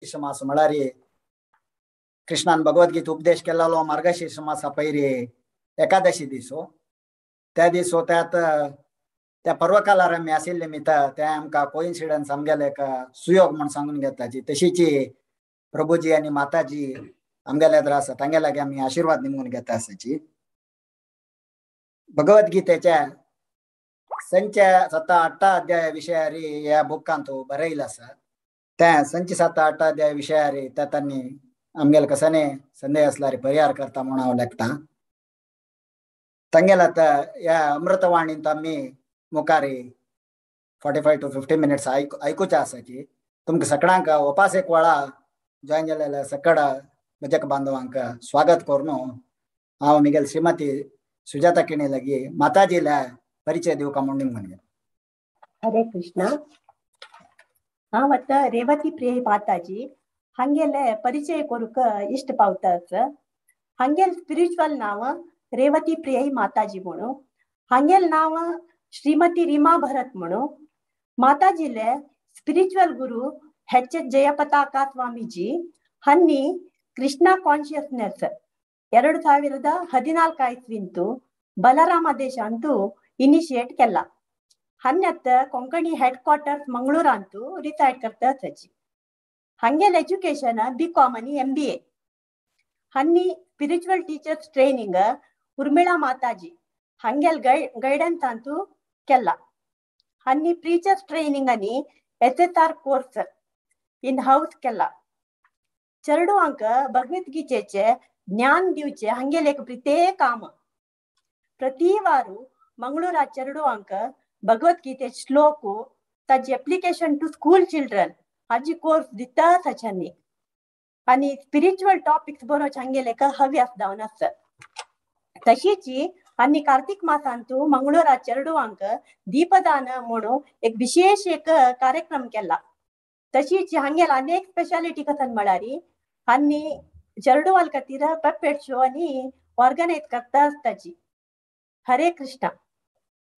मास म्हळ्यार कृष्णान भगवद्गीता उपदेश केलेलो मार्गशीर्ष मासा पैरी एकादशी दिसो त्या दिसो त्यात त्या पर्वकालार आमी आशिल्ले निमित्त ते आमकां कोइन्सिडन्स आमगेले एक सुयोग म्हणून सांगून घेताची तशीची प्रभुजी आणि माताजी आमगेले एदर आसा तांगे लागी आमी आशीर्वाद निमून घेता आसाची भगवद्गीतेच्या संच 7-8 अध्याय विशयारी ह्या बुकांत बरयला आसा त्या संच 7-8 अध्याय विशयारी तांणी आमगेले कसने संदेह असल्यार परिहार करता म्हणून हांव लेखता तांगेला ह्या अमृतवाणींत आमी मुखारी 45 to 50 minutes ऐकूचे आसाची तुमकां सगळ्यांक उपास एक वेळा जॉइन जालेल्या सकड म्हज्या बांधवांक स्वागत करून हांव मिगेल श्रीमती सुजाता किणी लागी माताजीला परिचय दिवका म्हणून म्हणले हरे कृष्ण हांव आतां रेवती प्रिय माताजी हंगेले परिचय करूक इष्ट पावतात हंगेल स्पिरिच्युअल नाव रेवती प्रिय माताजी म्हणू हंगेल नाव श्रीमती रीमा भरत म्हणू माताजीले स्पिरिच्युअल गुरु एच जयपताका स्वामीजी हन्नी कृष्णा ಕಾನ್ಶಿಯಸ್ನೆಸ್ 2014 ಇಸ್ವಿಂತು ಬಲರಾಮ ದೇಶ ಅಂತೂ initiate ಕೆಲ್ಲ ಹನ್ನೆತ್ತ Konkani head quarters Mangaluru ಅಂತೂ ರಿಸೈಡ್ करता सची हंगेल एजुकेशन BCom आणि MBA हन्नी स्पिरिच्युअल टीचर्स ट्रेनिंग उर्मिळा माताजी हंगेल गೈಡೆನ್ಸ್ ಅಂತೂ ಕೆಲ್ಲ हन्नी प्रीचर्स ट्रेनिंग आणि SSR कोर्स इन हाऊस केला चरडू अंक भगवद्गीतेचे ज्ञान दिवचे हंगेल एक प्रत्येक काम प्रति वारू मंगळूरा चरडू अंक भगवद्गीते श्लोक ताजी एप्लिकेशन टू स्कूल चिल्ड्रन हाजी कोर्स दिता सचनी आणि स्पिरिच्युअल टॉपिक्स बरोच हंगेल एक हव्यास जावन आसा तशीची आणि कार्तिक मासांतू मंगळूरा चरडू अंक दीपदान म्हणून एक विशेष एक कार्यक्रम केला तशीच हंगेल अनेक स्पेशालिटी कथन म्हळ्यारी आणि चरडूवाल खातीर पपेट शो आणि ऑर्गनायज करता आसताची हरे Krishna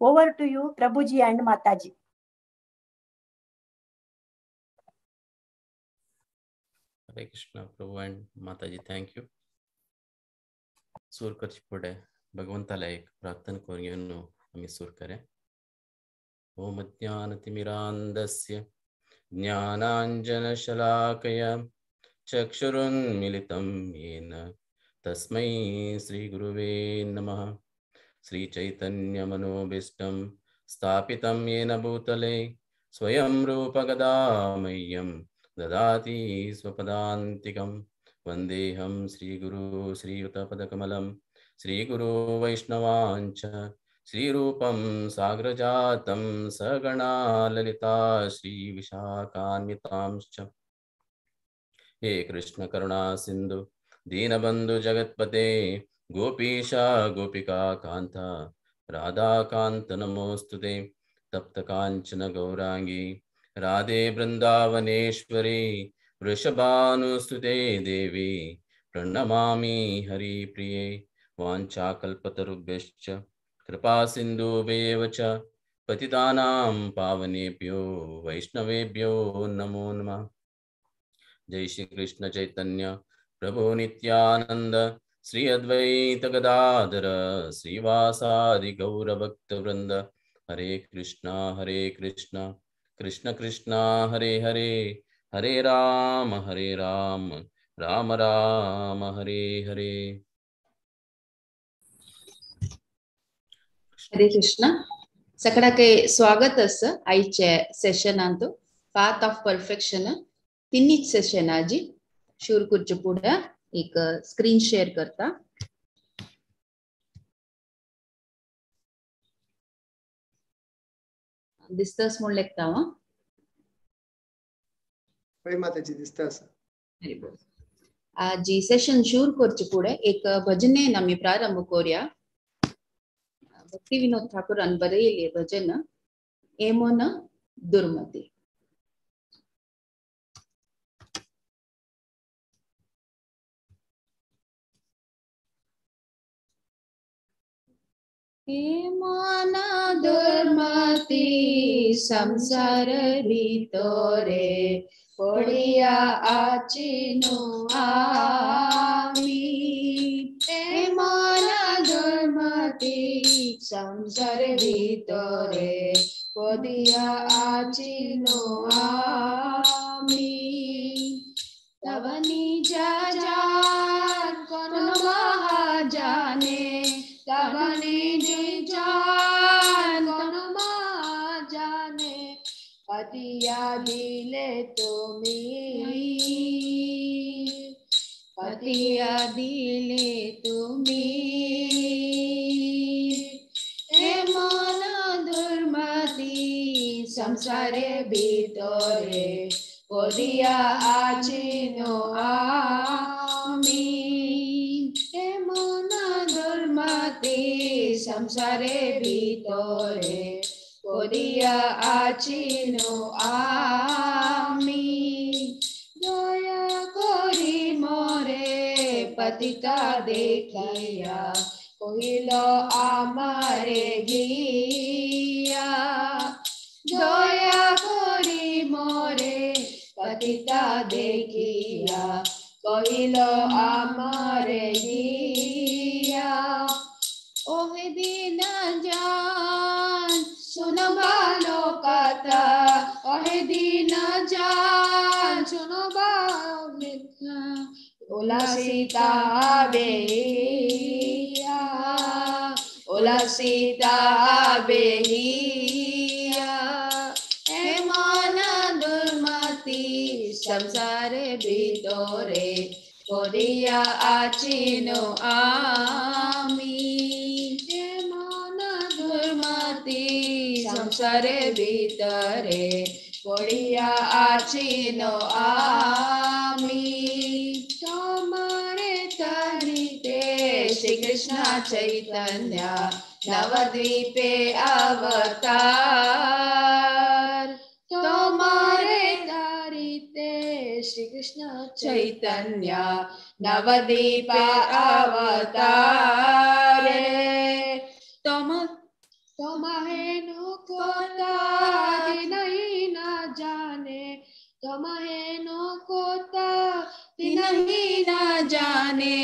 over to you Prabhuji end माताजी हरे कृष्ण प्रभु एंड माताजी थैंक यू सूर करचे पुढे भगवंताला एक प्रार्थना करून घेऊन आम्ही सूर करे ओम ज्ञानतिमिरान्धस्य ज्ञानाञ्जनशलाकया चक्षुरुन्मिलितं येन तस्मै श्रीगुरुवे नमः श्रीचैतन्यमनोभीष्टं स्थापितं येन भूतले स्वयं रूपगदा मह्यं ददाति स्वपदान्तिकं वन्देऽहं श्रीगुरु श्रीयुतपदकमलं श्रीगुरो वैष्णवांच श्रीरूपं साग्रजातं सगणा ललिता श्रीविशाखान्वितांश्च हे कृष्ण करुणा सिंधु दीनबंधु जगत्पते गोपीशा गोपिका कांता राधा कांत नमोस्तुते तप्त कांचन गौरांगी राधे वृंदावनेश्वरी वृषभानुस्तुते देवी प्रणमामि हरिप्रिये वाञ्छाकल्पतरुभ्यश्च कृपा सिन्धुभ्येव च पतितानां पावनेभ्यो वैष्णवेभ्यो नमो नमः जय श्री कृष्ण चैतन्य प्रभु नित्यानंद श्री अद्वैत गदाधर श्रीवासादि गौर भक्त वृंद हरे कृष्ण कृष्ण कृष्ण हरे हरे हरे राम राम राम हरे हरे हरे कृष्ण सगळ्यांके स्वागत अस आईचे सेशन अंतु पाथ ऑफ परफेक्शन तिन्ही सेशन आजी शूर कुर्च पुढे एक स्क्रीन शेअर करता दिसतस म्हणून लेखता माताजी दिसतस आजी सेशन शूर कुर्च पुढे एक भजने आम्ही प्रारंभ करूया भक्ती विनोद ठाकूर बरेले भजन एमोन दुर्मती मन दुर्मति संसार भितरे पड़िया आचिनु आमी मन दुर्मति संसार भितरे पड़िया आचिनु आमी तब निज जान कौन महाजाने तब निज जान कौन महाजाने पतिया दिले तुम्ही पतिया दिले तुम्ही हे मन दुर्मति संसारे भितरे पड़िया आचिनु आमी हे मन दुर्मति संसारे भितरे पड़िया आचिनु आमी दया करी मोरे पतिता देखिया कहिल आमारे गिया दया करी मोरे पतिता देखिया कहिल आमारे गिया ओहे दिन जान सुनो बालो कथा ओहे दिन जान सुनो बालो ओला सीता बेहिया ओला सीता बेहिया हे मन दुर्मति संसार भितरे पड़िया आचिनु आमी हे मन दुर्मति संसार भितरे पड़िया आचिनु आमी तोमारे तरिते श्री कृष्ण चैतन्य नवद्वीपे अवतार तोमारे तरिते श्री कृष्ण चैतन्य नवद्वीप अवतार तुम्हें कोता नहीं न जाने तुम्हें कोता नहीं न जाने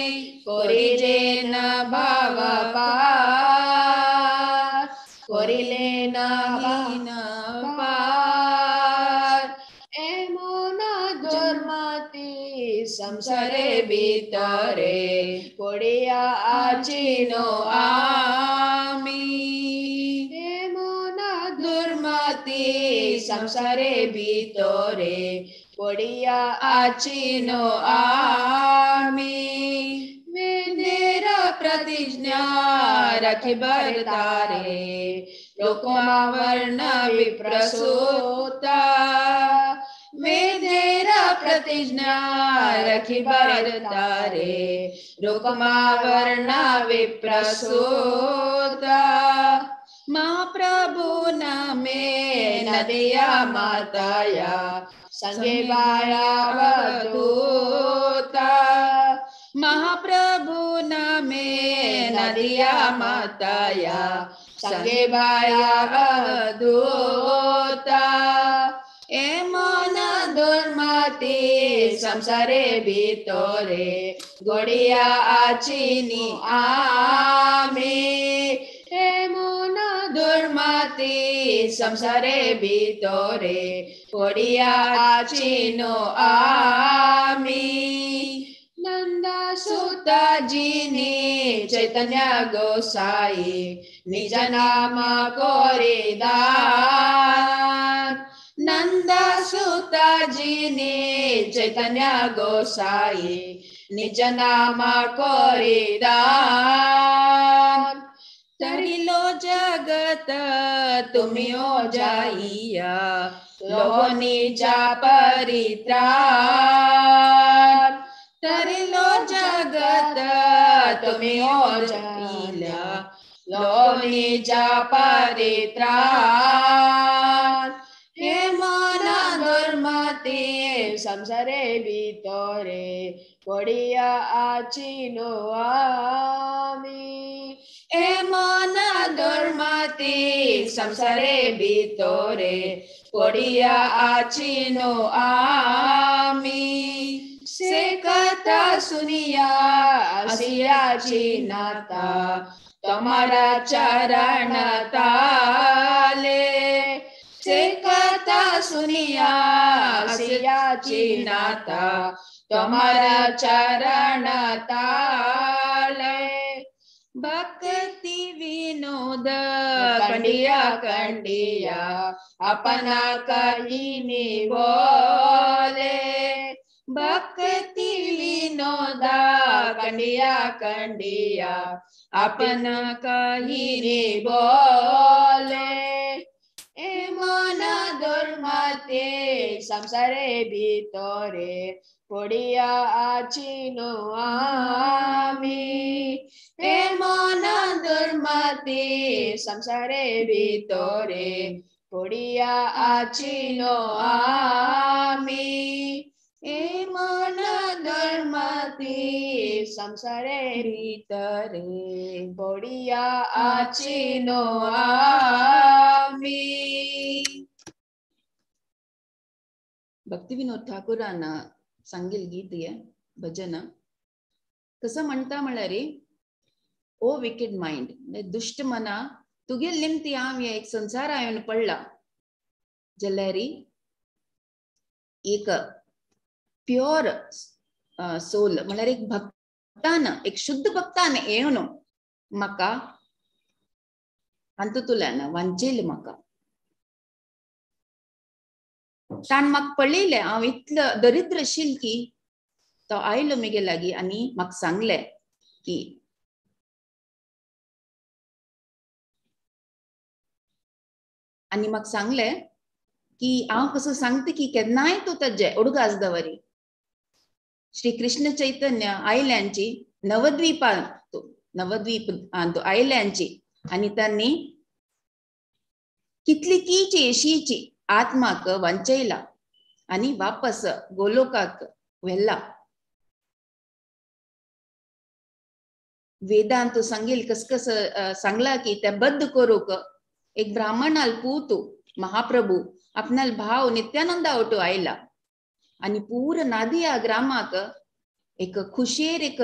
कोरी जे न भाव पार कोरिले न पार ए मन दुर्मति संसारे भितरे पड़िया आचिनु आमी ए मन दुर्मति संसारे भितरे पड़िया आचिनु आमी वेदेर प्रतिज्ञा रखि बरतारे लोकमा वर्ण विप्रसूता वेदेर प्रतिज्ञा रखि बरतारे लोकमा वर्ण विप्रसूता महाप्रभु नामे नदिया माताया संगे बाया वधूता महाप्रभु नामे नदिया माताया संगे बाया वधूता ए मन दुर्मति संसारे भितरे गड़िया आचिनु आमी हे मन दुर्मति संसारे भितरे पड़िया आचिनु आमी नंदा सुता जिनी चैतन्य गोसाई निज नाम कोरिदान नंदा सुता जिनी चैतन्य गोसाई निज नाम कोरिदान तरिलो जगत तुमियो जाइया लोहो निजा परित्राण तरिलो जगत तुमियो जाइया लोहो निजा परित्राण हे मन दुर्मति संसारे भितरे पडिया आचिनो आमी ए मन धर्माती संसारे भितरे पडिया आचिनो आमी से कथा सुनिया आसियाची नाता तमारा चरण ताले से कथा सुनिया आसियाची नाता तमारा चरण ताले भक्ति विनोद कंडिया कंडिया अपना कहिनी बोले भक्ति विनोदा कंडिया कंडिया अपना कहिनी बोले ए मन दुर्मते संसारे भितरे पडिया आचिनो आमी ए मन दुर्मते संसारे भितरे पडिया आचिनो आमी ए मन दुर्मते संसारे भितरे पडिया आचिनो आमी. भक्तिविनोद ठाकूरान सांगेल गीत आहे भजन. कसं म्हणता म्हळ्यार ओ विकेड माइंड दुष्ट मना तुगेल निमती हांव एक संसार येवन पडला जाल्यार एक प्युअर सोल म्हळ्यार एक भक्तान एक शुद्ध भक्तान येवन म्हाका अंतुतुल्यान वांचेल म्हाका ताण म्हाका पळयलें हांव इतलं दरिद्र आशिल्लें की तो आयलो म्हगे लागीं आनी म्हाका सांगलें की आनी म्हाका सांगलें की हांव कसो सांगता की केन्नाय तूं ताजे उडगास दवरी श्री कृष्ण चैतन्य आयल्यांची नवद्वीप आयल्यांची आनी तांणी कितली कीची अशीची आत्माक वांचयला आनी वापस गोलोकाक व्हेला. वेदांत सांगेल कस सांगला की ते बद्ध करूक एक ब्राह्मणाल पूतू महाप्रभू आपणाल भाव नित्यानंदा ओटू आयला आनी पूर नादिया ग्रामाक एक खुशेर एक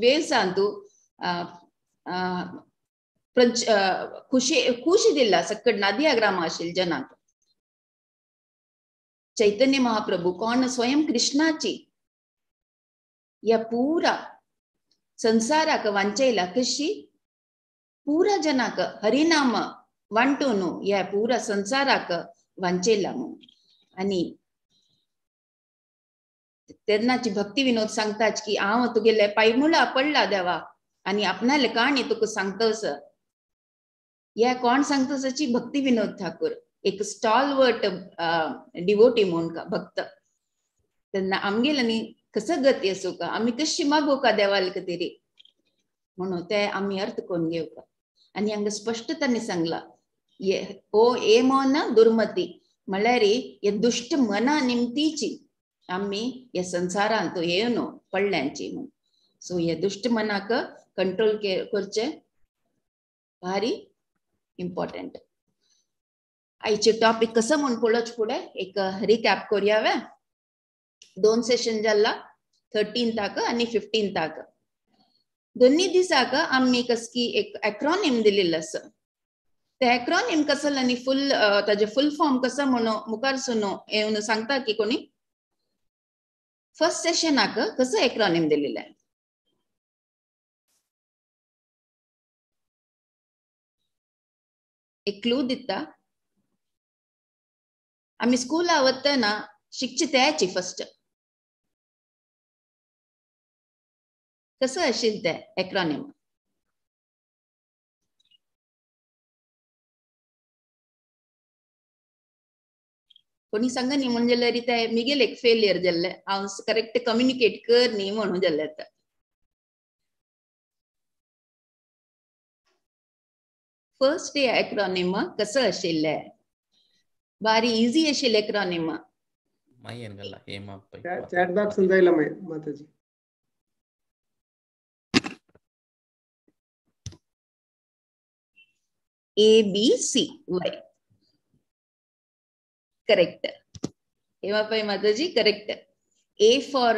वेव्सांतू खुशी दिला सकड नादिया ग्राम आशिल जनाक. चैतन्य महाप्रभू कोण स्वयं कृष्णाची या पुरा संसाराक वांचयला कशी पुरा जनाक हरिनाम वांटून या पुरा संसाराक वांचयला आनी तेन्नाची भक्ती विनोद सांगताच की हांव तुगेले पायमुळा पडला देवा आनी आपणाले काणी तुका सांगतस. या कोण सांगतसाची भक्ती विनोद ठाकूर एक स्टॉलवर्ट डिवोटी म्हणून भक्त. तेन्ना आमगेल्यानी कसं गती असो का आम्ही कशी मागू का देवाल तरी म्हणून ते आम्ही अर्थ करून घेऊ का. आणि हांगा स्पष्टताने सांगला ओ ए मन दुर्मती म्हळ्यार हे दुष्ट मना निमतीची आम्ही या संसारांत येवन पडल्यांची म्हणून. सो हे दुष्ट मनाक कंट्रोल करचे भारी इम्पॉर्टंट. आयचे टॉपिक कसं म्हणून पळोवचे पुढे एक रिकॅप करूया. 2 सेशन जाला 13th आणि 15th. दोन्ही दिसाक आम्ही कसकी एक एक्रोनिम दिलेलं असं. ते एक्रोनिम कसं आणि ताजे फुल फॉर्म कसं म्हणून मुखार सुनो येऊन सांगता की कोणी. फर्स्ट सेशनाक कसं एक्रोनिम दिलेलं आहे. एक क्लू दिता. आम्ही स्कूला वतना शिकची त्याची फर्स्ट कसं आशिल ते एक्रोनिम. कोणी सांगा न्ही म्हणजे जाल्यार ते मिगेल एक फेलियर जाल्ले हांव करेक्ट कम्युनिकेट कर न्ही म्हणून जाल्ले. फर्स्ट एक्रोनिम कसं आशिल्ले. ಬಾರಿ ಈಸಿ ಆशिल्ले एक्रोनिम ಮೈ ಏನ್ಗಲ್ಲ ಹೇಮ ಪೈ ಚಾಟ್ ಬಾಕ್ಸ್ ಅಂತ ಇಲ್ಲ ಮಾತಾಜಿ. ABCY correct. हेमा पै माताजी करेक्ट. A for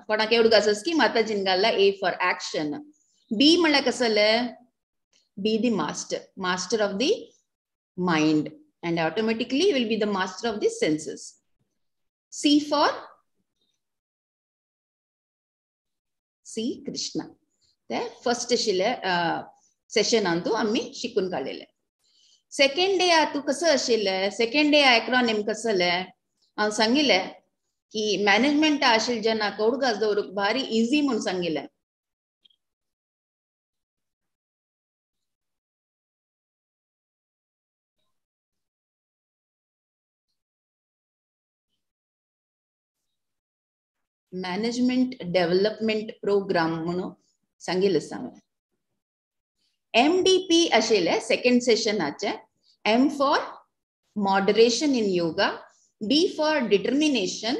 कोणा केवढ गासस की माताजीन गाला A for action. B म्हणला कसले be the master of the mind and automatically will be the master of the senses. C for C Krishna. The first session अंतु आम्ही शिकून काढलेले. Second day तू कसं आशिल्ले second day acronym कसले हांव सांगिल्ले की मॅनेजमेंट आशिल्ले जेन्ना कौड गास दवरूंक भारी इजी म्हणून सांगिल्ले. मॅनेजमेंट डेव्हलपमेंट प्रोग्राम म्हणून सांगिल्ले सांग. MDP आशिल्ले second सेशनाचे. M for moderation in yoga, D for determination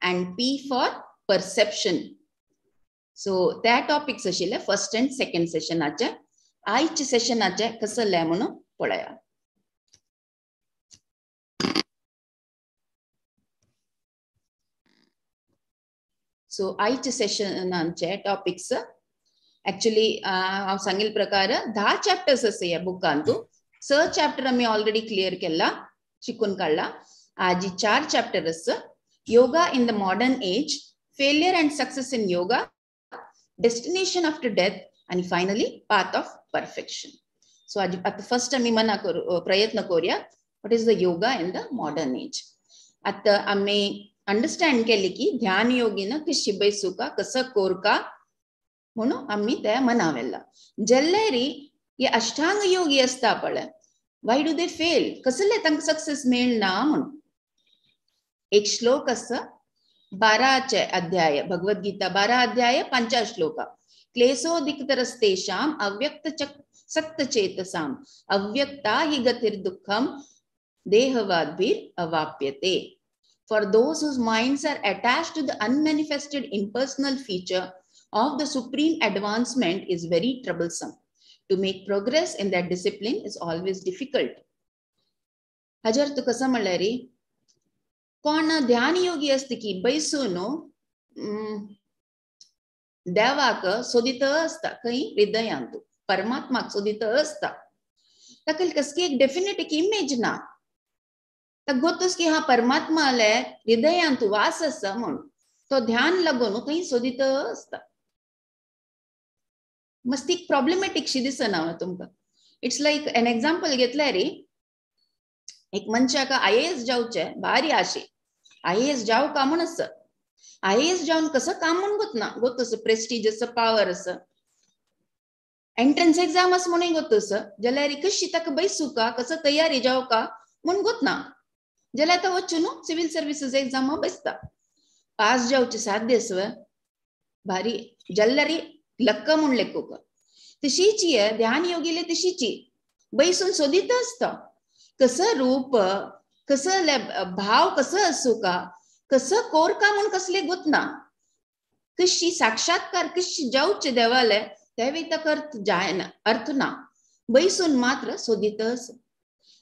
and P for perception. So त्या टॉपिक्स आशिल्ले फर्स्ट एंड सेकंड सेशनाचे. आयचे सेशनाचे कसले म्हणून पळया. सो आयचे सेशनाचे टॉपिक्स एक्चुअली हांव सांगिल्ले प्रकार 10 चॅप्टर्स आसा ह्या बुकांतू. 6 चॅप्टर आम्ही ऑलरेडी क्लियर केला शिकून काढला. आजी 4 चॅप्टर आसा. Yoga in the modern age, failure and success in yoga, destination after death आणि finally path of perfection. So आजी आता फर्स्ट आम्ही प्रयत्न करूया what is the yoga in the modern age. आता आम्ही अंडरस्टँड केले की ध्यान योगीन कशी बैसूका कसं कोरका म्हणून आम्ही त्या मनावेला. जल्लेरी ये अष्टांग योगी असता पळय वाय डू दे फेल कसले तांकां सक्सेस मेळना म्हणून. एक श्लोक आसा 12चे अध्याय भगवद्गीता 12 अध्याय 5 श्लोक. क्लेशोदिक्तरस्तेषां अव्यक्त सक्त चेतसां अव्यक्ता हि गतिर्दुःखं देहवाद्भिर अवाप्यते. For those whose minds are attached to the unmanifested impersonal feature of the supreme advancement is very troublesome. To make progress in that discipline is always difficult. हजर तू कसं म्हणलं रे कोण ध्यान योगी असते की बैसून देवाक सोदित असता खंय हृदयांत परमात्माक सोदित असता. ताका कसली एक डेफिनेट एक इमेज ना. ताका गोतूस की हा परमात्मा आले हृदयांत वास आसा म्हणून तो ध्यान लागून खंय सोदित असता. मस्त एक प्रॉब्लेमॅटिक शी दिसना तुमकां. इट्स लाईक एन एक्झाम्पल घेतल्यार रे एक मनशाक IAS जावचे भारी आशे. IAS जाव का म्हण आसा. IAS जावन कसं काम म्हणून गोतना गोतूस प्रेस्टीज आसा पावर आसा. एंट्रन्स एग्जाम आसा म्हणून गोतूस जाल्यार कशी ताका बैसूका कसं तयारी जावका म्हणून गोतना जाल्यार तो वचून सिव्हिल सर्विसेस एग्जाम बसता. पास जावचे साध्य आसा भारी जाल्यार लक्क म्हूण लेखूक. तशीची ध्यान योगीले तशीची बैसून सोदित असता कसं रूप कसं भाव कसं असू का कसं कोरका म्हणून कसले गोतना कशी साक्षात्कार कशी जाऊचे देवाले त्यावेळी ताका अर्थ ना बैसून मात्र सोदित अस.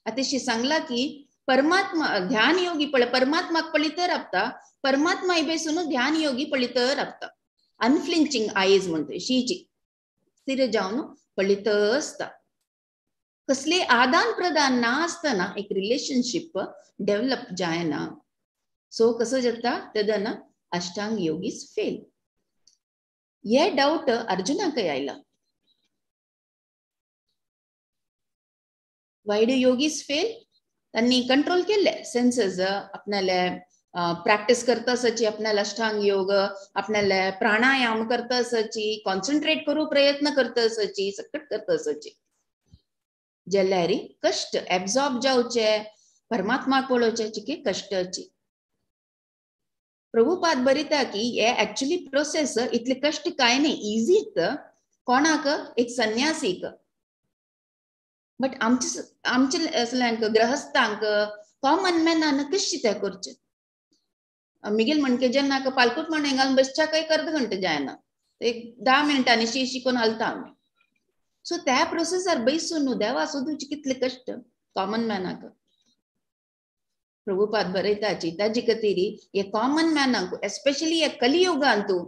अतिशय सांगला की परमात्मा ध्यान योगी परमात्माक पळित रावता परमात्मा बैसून ध्यान योगी पळित रावता. अनफ्लिंचिंग आयज म्हणते शीची स्थिर जावन पळित असता. कसले आदान प्रदान ना असताना एक रिलेशनशिप डेव्हलप जायना. सो कसं जाता तदन अष्टांग योगीज फेल. ये डाऊट अर्जुनाक आयला. Why do yogis fail. त्यांनी कंट्रोल केले सेन्सेस आपल्याला प्रॅक्टिस करता असाची आपल्याला अष्टांग योग आपल्याला प्राणायाम करता असाची कॉन्सन्ट्रेट करू प्रयत्न करता असाची सकट करता असाची जाल्यार कष्ट एब्सॉर्ब जावचे परमात्मा पळोवचे चिके कष्टाची. प्रभुपाद बरयता की हे एक्चुअली प्रोसेस इतले कष्ट काय नाही इजीत कोणाक एक संन्यासीक. बट आमचे ग्रहस्थांक कॉमन मॅनान कशी ते करचे मिगेल म्हणके जेन्ना पालकुट म्हण घालून बसच्या काही अर्ध घंटे जायना एक 10 मिनिटांनी शिकून हलता आम्ही सो त्या प्रोसेसर बैसून देवा सोदूचे कितले कष्ट कॉमन मॅनाक प्रभुपाद बरयताची ताजी कतेरी हे कॉमन मॅनाक एस्पेशली हे कलियुगांतू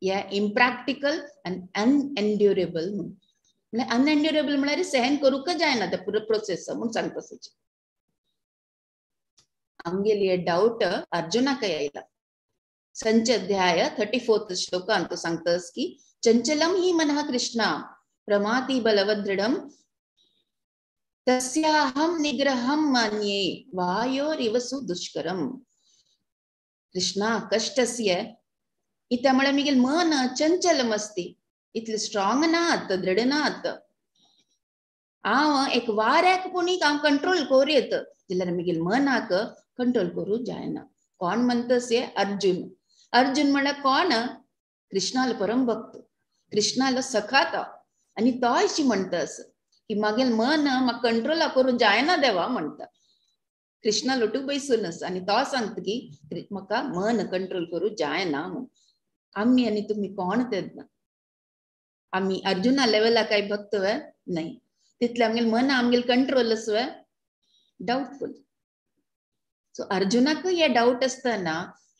हे इम्प्रॅक्टिकल अँड अनएंड्युरेबल म्हणजे अनएंड्युरेबल म्हळ्यार सहन करूक जायना ते पुरो प्रोसेस म्हणून सांगता तसोच आमगेली डाऊट अर्जुनाक येयला संच अध्याय 34th श्लोकांत सांगतास की चंचलम ही मनः कृष्णा प्रमाति बलवदृढम तस्याहम निग्रहम मान्ये वायोरिवसु दुष्करम कृष्णा कष्टस्य इथे म्हळ्यार मिगेल मन चंचलम असती इतले स्ट्रॉंग नात दृढ नात हांव एक वाऱ्याक पुणीक हांव कंट्रोल करूं जाल्यार मिगेल मनाक कंट्रोल करूं जायना कोण म्हणतस अर्जुन अर्जुन म्हळ्यार कोण कृष्णाल परम भक्त कृष्णाल सखा तो आणि तो अशी म्हणतस की मागेल मन म्हाका कंट्रोल करूं जायना देवा म्हणटा कृष्णा लोटू बैसूनस आणि तो सांगता की म्हाका मन कंट्रोल करूं जायना म्हण आम्ही आणि तुम्ही कोण तेच आम्ही अर्जुना लेवला काय भक्त व नाही तितले आमगेल मन आमगेल कंट्रोल व डाऊटफुल सो अर्जुनाक हे डाऊट असताना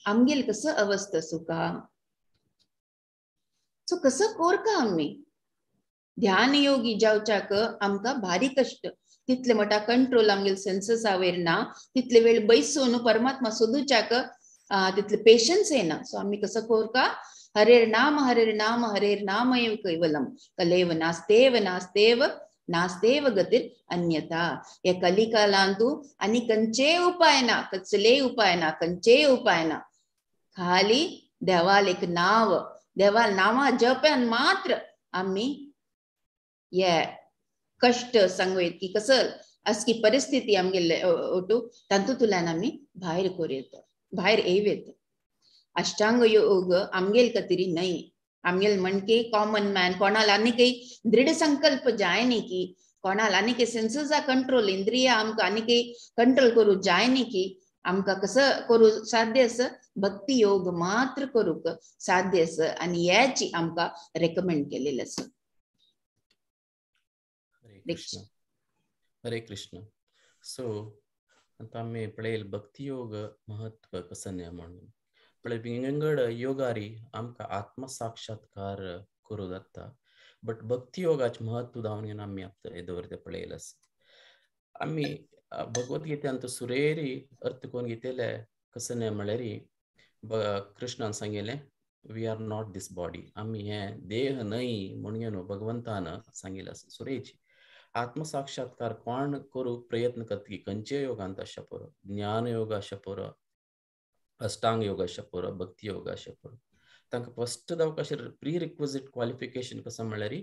आमगेल कसं अवस्था सुका सो कसं कोरका आम्ही ध्यान योगी जावच्याक आमका भारी कष्ट तितले मोठा कंट्रोल आमगेल सेन्सेस आवेर ना तितले वेळ बैसून परमात्मा सोदूच्याक तितले पेशन्स येना सो आम्ही कसं कोरका हरेर नाम एव कैवलम कलेव नास्तेव नास्तेव गतिर अन्यथा या कलिकालांतू आणि कंचे उपाय ना कचले उपाय ना कंचे उपाय ना खाली देवाल एक नाव देवाल नावा जप्यान मात्र आम्ही ये कष्ट सांगूयत की कसं असकी परिस्थिती आमगेले ओटू तांतूतल्यान आम्ही भायर कोरयेत भायर येवेत अष्टांग योग आमगेल कतिरी नाही आमगेल म्हणके कॉमन मॅन कोणाला आनी काही दृढ संकल्प जायनी की कोणाला आनी काही सेन्सेसा कंट्रोल इंद्रिया आमका आनी काही कंट्रोल करू जायनी की आमका कसं करू साध्य असं भक्ती योग मात्र करूक साध्य असं आणि याची आमका रेकमेंड केलेलं असं हरे कृष्ण सो आता आम्ही पळेल भक्ती योग महत्व कसं नाही म्हणून पळय विंगड योगारी आमका आत्मसाक्षात्कार करू जाता बट भक्ती योगाचे महत्व दावन आम्ही दवरते पळयला आम्ही भगवद्गीतेंत सुरेरी अर्थ कोण घेतले कसं नाही म्हळ्यार कृष्णान सांगेले we are not this body आम्ही हे देह नाही म्हणून भगवंतान सांगितलं सुरेची आत्मसाक्षात्कार कोण करू प्रयत्न करता की खंयचे योगांत अशें पुरो ज्ञान योग अशें पुरो अष्टांग योग अशें पुरो भक्ती योग अशें पुरो तांकां फस्ट जावं कशें प्री रिक्विजिट क्वालिफिकेशन कसं म्हळ्यार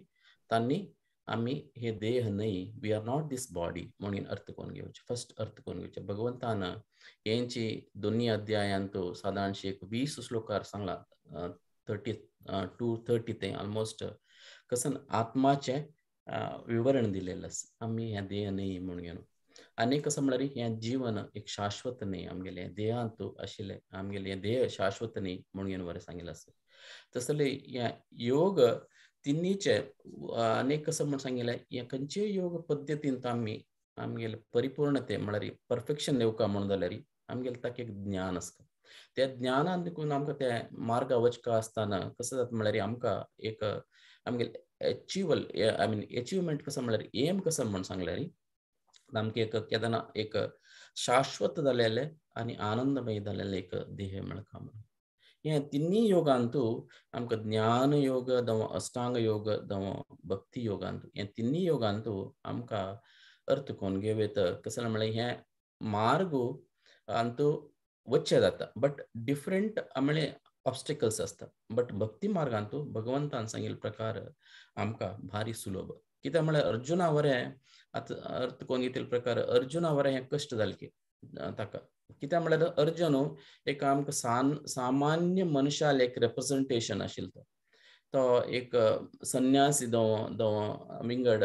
तांणी आमी हे देह नाही we are not this body म्हणून अर्थ कोण घेवचे फस्ट अर्थ कोण घेवचे भगवंतान हेंची दोन्ही अध्यायांत सादारणशे 20 श्लोकार सांगला 30 to 30 ते ऑलमोस्ट कसं आत्माचे विवरण दिलेलं आम्ही ह्या देह नाही म्हणून आणि कसं म्हळ्यार हे जीवन एक शाश्वत नाही आमगेले देहांत आशिल्ले आमगेले देह शाश्वत नाही म्हणून वर सांगितलं तसले या योग तिन्हीचे अनेक कसं म्हणून सांगितलं या खंयचे योग पद्दतीन आम्ही आमगेले परिपूर्णते म्हळ्यार परफेक्शन येवका म्हणून जाल्यार आमगेले ताका एक ज्ञान आसता त्या ज्ञानान देखून आमकां त्या मार्ग वचका आसतना कसं जाता म्हळ्यार आमकां एक आमगेले अचिवमेंट कसं म्हळ्यार एम कसं म्हणून सांगल्यार आमकां एक केदना एक शाश्वत जालेले आनी आनंदमय जालेले एक देह मेळका म्हणून हे तिन्ही योगांतू आमकां ज्ञान योग जावं अष्टांग योग जावं भक्ती योगांतू हे तिन्ही योगांतू आमकां अर्थ कोण घेवेत कसं म्हळ्यार हे मार्ग अंतू वच्चे जाता बट डिफरंट म्हळ्यार ऑब्स्टिकल्स असतात बट भक्ती मार्गांतू भगवंतान सांगिल्ले प्रकार आमकां भारी सुलभ कित्याक म्हळ्यार अर्जुना वरें आतां अर्थ कोण घेतिल्ले प्रकार अर्जुना वरें हें कश्ट जालें की ताका कित्याक म्हळ्यार अर्जुन एक आमकां सामान्य मनशाल एक रिप्रेझेंटेशन आशिल्लो तो एक संन्यासी विंगड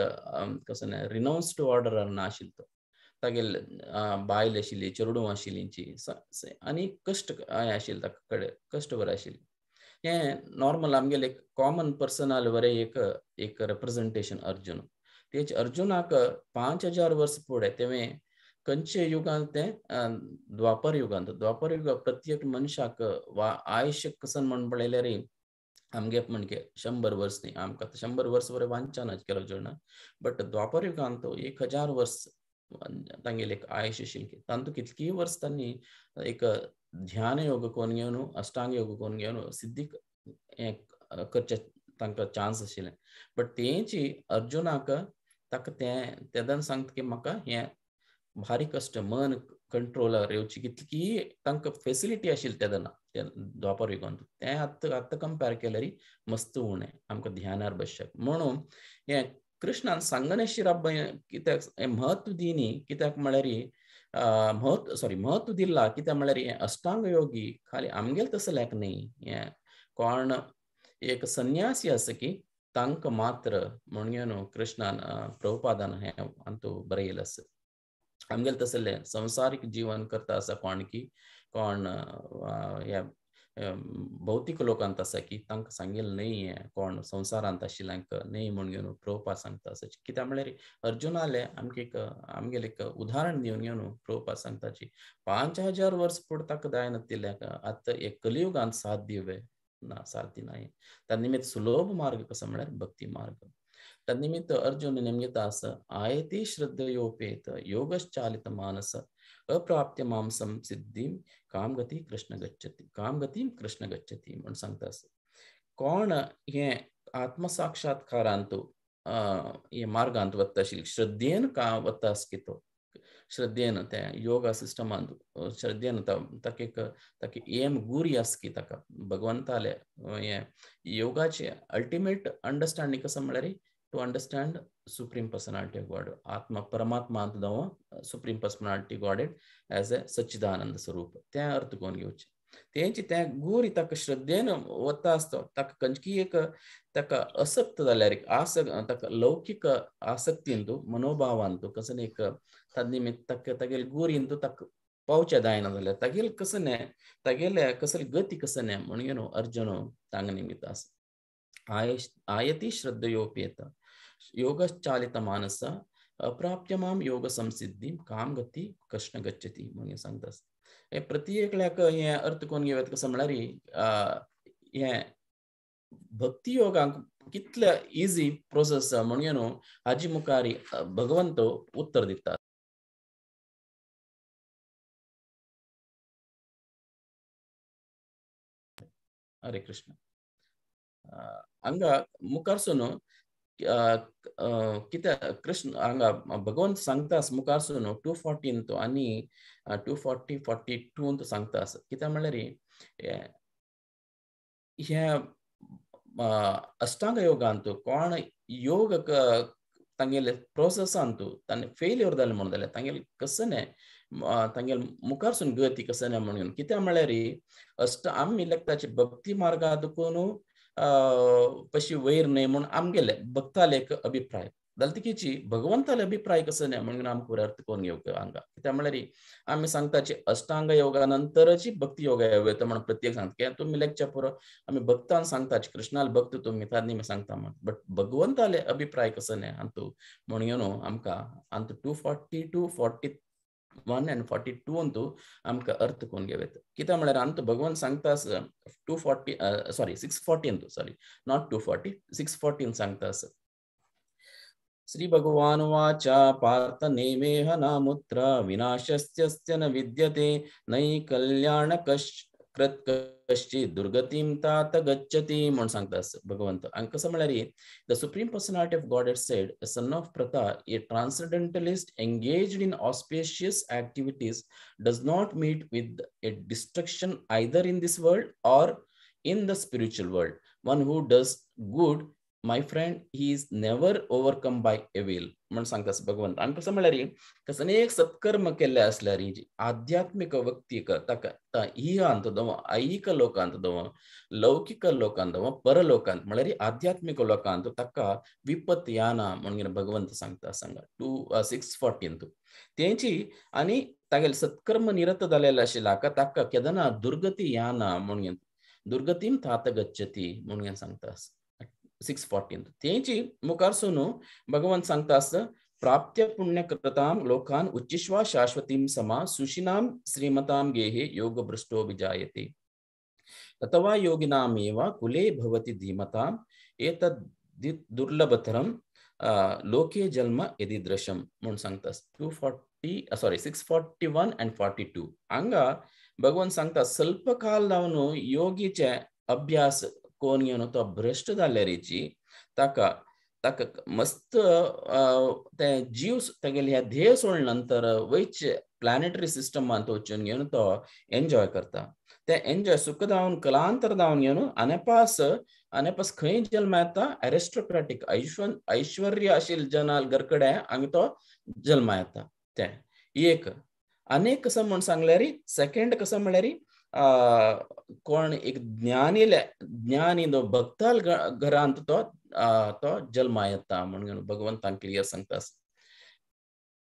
कसं रिनाउन्स टू ऑर्डर नाशिल्लो तागेल बायल आशिल्ली चेडूं आशिल्लींची आनी कश्ट आशिल्ले ताका कडेन कश्टकर आशिल्ली. हें नॉर्मल आमगेले एक कॉमन पर्सनाल बरें एक रिप्रेझेंटेशन अर्जुन. तेच अर्जुनाक 5000 वर्स फुडें तेवें खंयचे युगांत तें द्वापर युगांत प्रत्येक मनशाक वा आयुश्य कसन म्हण पळयल्यार आमगे म्हणजे 100 वर्स न्ही, आमकां 100 वर्स बरें वांचना केलो जाणा, बट द्वापर युगांत 1000 वर्स तांगेलें एक आयुश्य आशिल्लें. तातूंत कितलीं वर्स तांणी एक ध्यान योग कोन्न घेवन अष्टांग योग कोन्न घेवन सिद्धीक हें करचें तांकां चान्स आशिल्लें. बट तेंची अर्जुनाक ताका तेदन सांगता की म्हाका हें भारी कश्ट मन कंट्रोलार येवची कितली तांकां फेसिलिटी आशिल्ली तेदना त्या द्वापर युगांत तें आत्तां कंपेर केल्यार मस्त उणें आमकां ध्यानार बसचें. म्हणून हें कृष्णान सांगन शिराब कित्याक म्हत्व दिनी कित्याक म्हळ्यार म्हत्व दिला कित्याक म्हळ्यार हें अष्टांग योगी खाली आमगेले तसल्याक न्ही. हें कोण एक संन्यासी आसा की तांकां मात्र म्हणून कृष्णान प्रभुपादान हें अंतू बरयलें आसा. आमगेले तसलें संवसारीक जीवन करता आसा कोण की कोण ह्या भौतीक लोकांत आसा की तांकां सांगिल्लें न्ही हें कोण संवसारांत आशिल्ल्यांक न्ही म्हूण घेवन प्रभुपाद सांगता आसा. कित्याक म्हळ्यार अर्जुनाले आमगेले एक उदाहरण दिवन घेवन प्रभुपाद सांगताची 5000 वर्स फुडें ताका जायना दिल्याक आतां एक कलियुगांत साध्य ना साध्य नाही. तन्निमित्त सुलभ मार्ग कसो म्हळ्यार भक्ती मार्ग. तन्निमित्त अर्जुन नेमगेता आसा आयती श्रद्धयोपेत योगश्चालित मानस अप्राप्य मांसम सिद्धीम कामगती कृष्ण गच्छति म्हण सांगता आसा. कोण हे आत्मसाक्षात्कारांत हे मार्गांत वता आशिल्ले श्रद्धेन का वता आसता श्रद्धेन त्या योगा सिस्टमांत श्रद्धेन ताका एम गुरी आसा की ताका भगवंताले हे योगाचे अल्टिमेट अंडरस्टँडिंग कसं म्हळ्यार to understand supreme personality of God आत्मा परमात्मा अंत जावं supreme personality Godhead as a sachchidananda swarupa तें अर्थ कोण घेवचें. तेंची तें गुरी ताका श्रद्धेन वता आसता ताका खंयची एक ताका असक्त जाल्यार ताका लौकीक आसक्तींत मनोभावांत कसं एक तन्निमित्त तागेले गुरींत ताका पावचें जायना जाल्यार तागेले कसं न्ही तागेले कसली गती कसं न्ही म्हणून अर्जुन तांगे निमित्त आसा. आयती श्रद्धयोपेत योगश्चालित मानस अप्राप्य माम योग संसिद्धीम कामगती कृष्ण गच्छति म्हणून सांगता. हे प्रत्येकल्याक हे अर्थ कोण घेवत कसं म्हळ्यार हे भक्ती योगांक कितले इजी प्रोसेस म्हणून हाजी मुखारी भगवंत उत्तर दिता. हरे कृष्ण. हांगा मुखारसून कित्याक कृष्ण हांगा भगवंत सांगता मुखारसून 240 आनी 242 सांगता आसा. कित्याक म्हळ्यार हे अष्टांग योगांत कोण योग तांगेले प्रोसेसांत तांणे फेल्यूर जालें म्हणून जाल्यार तांगेले कसं न्ही तांगेले मुखारसून गती कसं न्ही म्हणून कित्याक म्हळ्यार आमी लेखताचे भक्ती मार्गांत दुखून पशी वयर न्ही म्हूण आमगेले भक्ताले एक अभिप्राय जाल्यार तिकेची भगवंताले अभिप्राय कसो न्ही म्हणून आमकां अर्थ कोण घेवंक हांगा. कित्याक म्हळ्यार आमी सांगताचे अष्टांग योगा नंतरची भक्ती योगा येता म्हणून प्रत्येक सांगता तुमी लेखच्या पुरो आमी भक्तान सांगताचे कृष्णाले भक्त तुमी तांणी सांगता म्हण बट भगवंताले अभिप्राय कसो न्ही अंतू म्हणून आमकां अंत 242, 41 and 42 अंतू आमकां अर्थ कोण घेवेत. कित्याक म्हळ्यार अंत भगवंत सांगता 640 अंतू नॉट 240 640 सांगता आसा. श्री भगवान वाच पार्थ नेमेह नामुत्र विनाशस्यस्य न विद्यते नै कल्याण कश्चित् दुर्गतिं तात गच्छति म्हणून सांगता भगवंत. आनी कसं म्हळ्यार the supreme personality of God sed a son of Pratha, a transcendentalist engaged in auspicious activities does not meet with a destruction either in this world or in the spiritual world. One who does good my friend he is never overcome by evil म्हण सांगता भगवंत. आनी कसं म्हळ्यार कसं एक सत्कर्म केल्ले असल्यार आध्यात्मिक व्यक्तीक ताका इहांत दव ऐहिक लोकांत दव लौकिक लोकांत दव परलोकांत म्हळ्यार आध्यात्मिक लोकांत ताका विपत याना म्हणून भगवंत सांगता. सांगा 6:14 तेंची आनी तागेले सत्कर्म निरत जालेले आशिल्ला ताका केदना दुर्गती याना म्हणून दुर्गतीम तात गच्छती म्हणून सांगता. 6:14 तेंची मुखारसून भगवंत सांगता प्राप्त्य पुण्य कृताम लोकान उच्चिश्वा शाश्वतीम समा सुशिनाम श्रीमताम गेहे योग भ्रष्टो विजायते ततवा योगिनामेव कुले भवति धीमताम एतद् दुर्लभतरम लोके जन्म यदीदृशम म्हणून सांगता. 641 and 42 हांगा भगवंत सांगता स्वल्प काल लावन योगीचे अभ्यास कोण घेवन तो भ्रष्ट जाल्यारीची ताका ताका मस्त ते जीव तेगेले ह्या ध्येय सोडले नंतर वयचे प्लॅनेटरी सिस्टमांत वचून घेवन तो एन्जॉय करता. ते एन्जॉय सुख जावन कलांतर जावन घेवन अनेपास खंय जल्म येता एरिस्टोक्रेटिक ऐश्वर्य आशिल्ले जनाल घरकडे हांगा तो जल्म येता. ते एक अनेक कसं म्हण सांगल्यार सेकंड कसं म्हळ्यार कोण एक ज्ञानी भक्ताल घरांत तो जल्मा येता म्हणून भगवंतान क्लियर सांगता.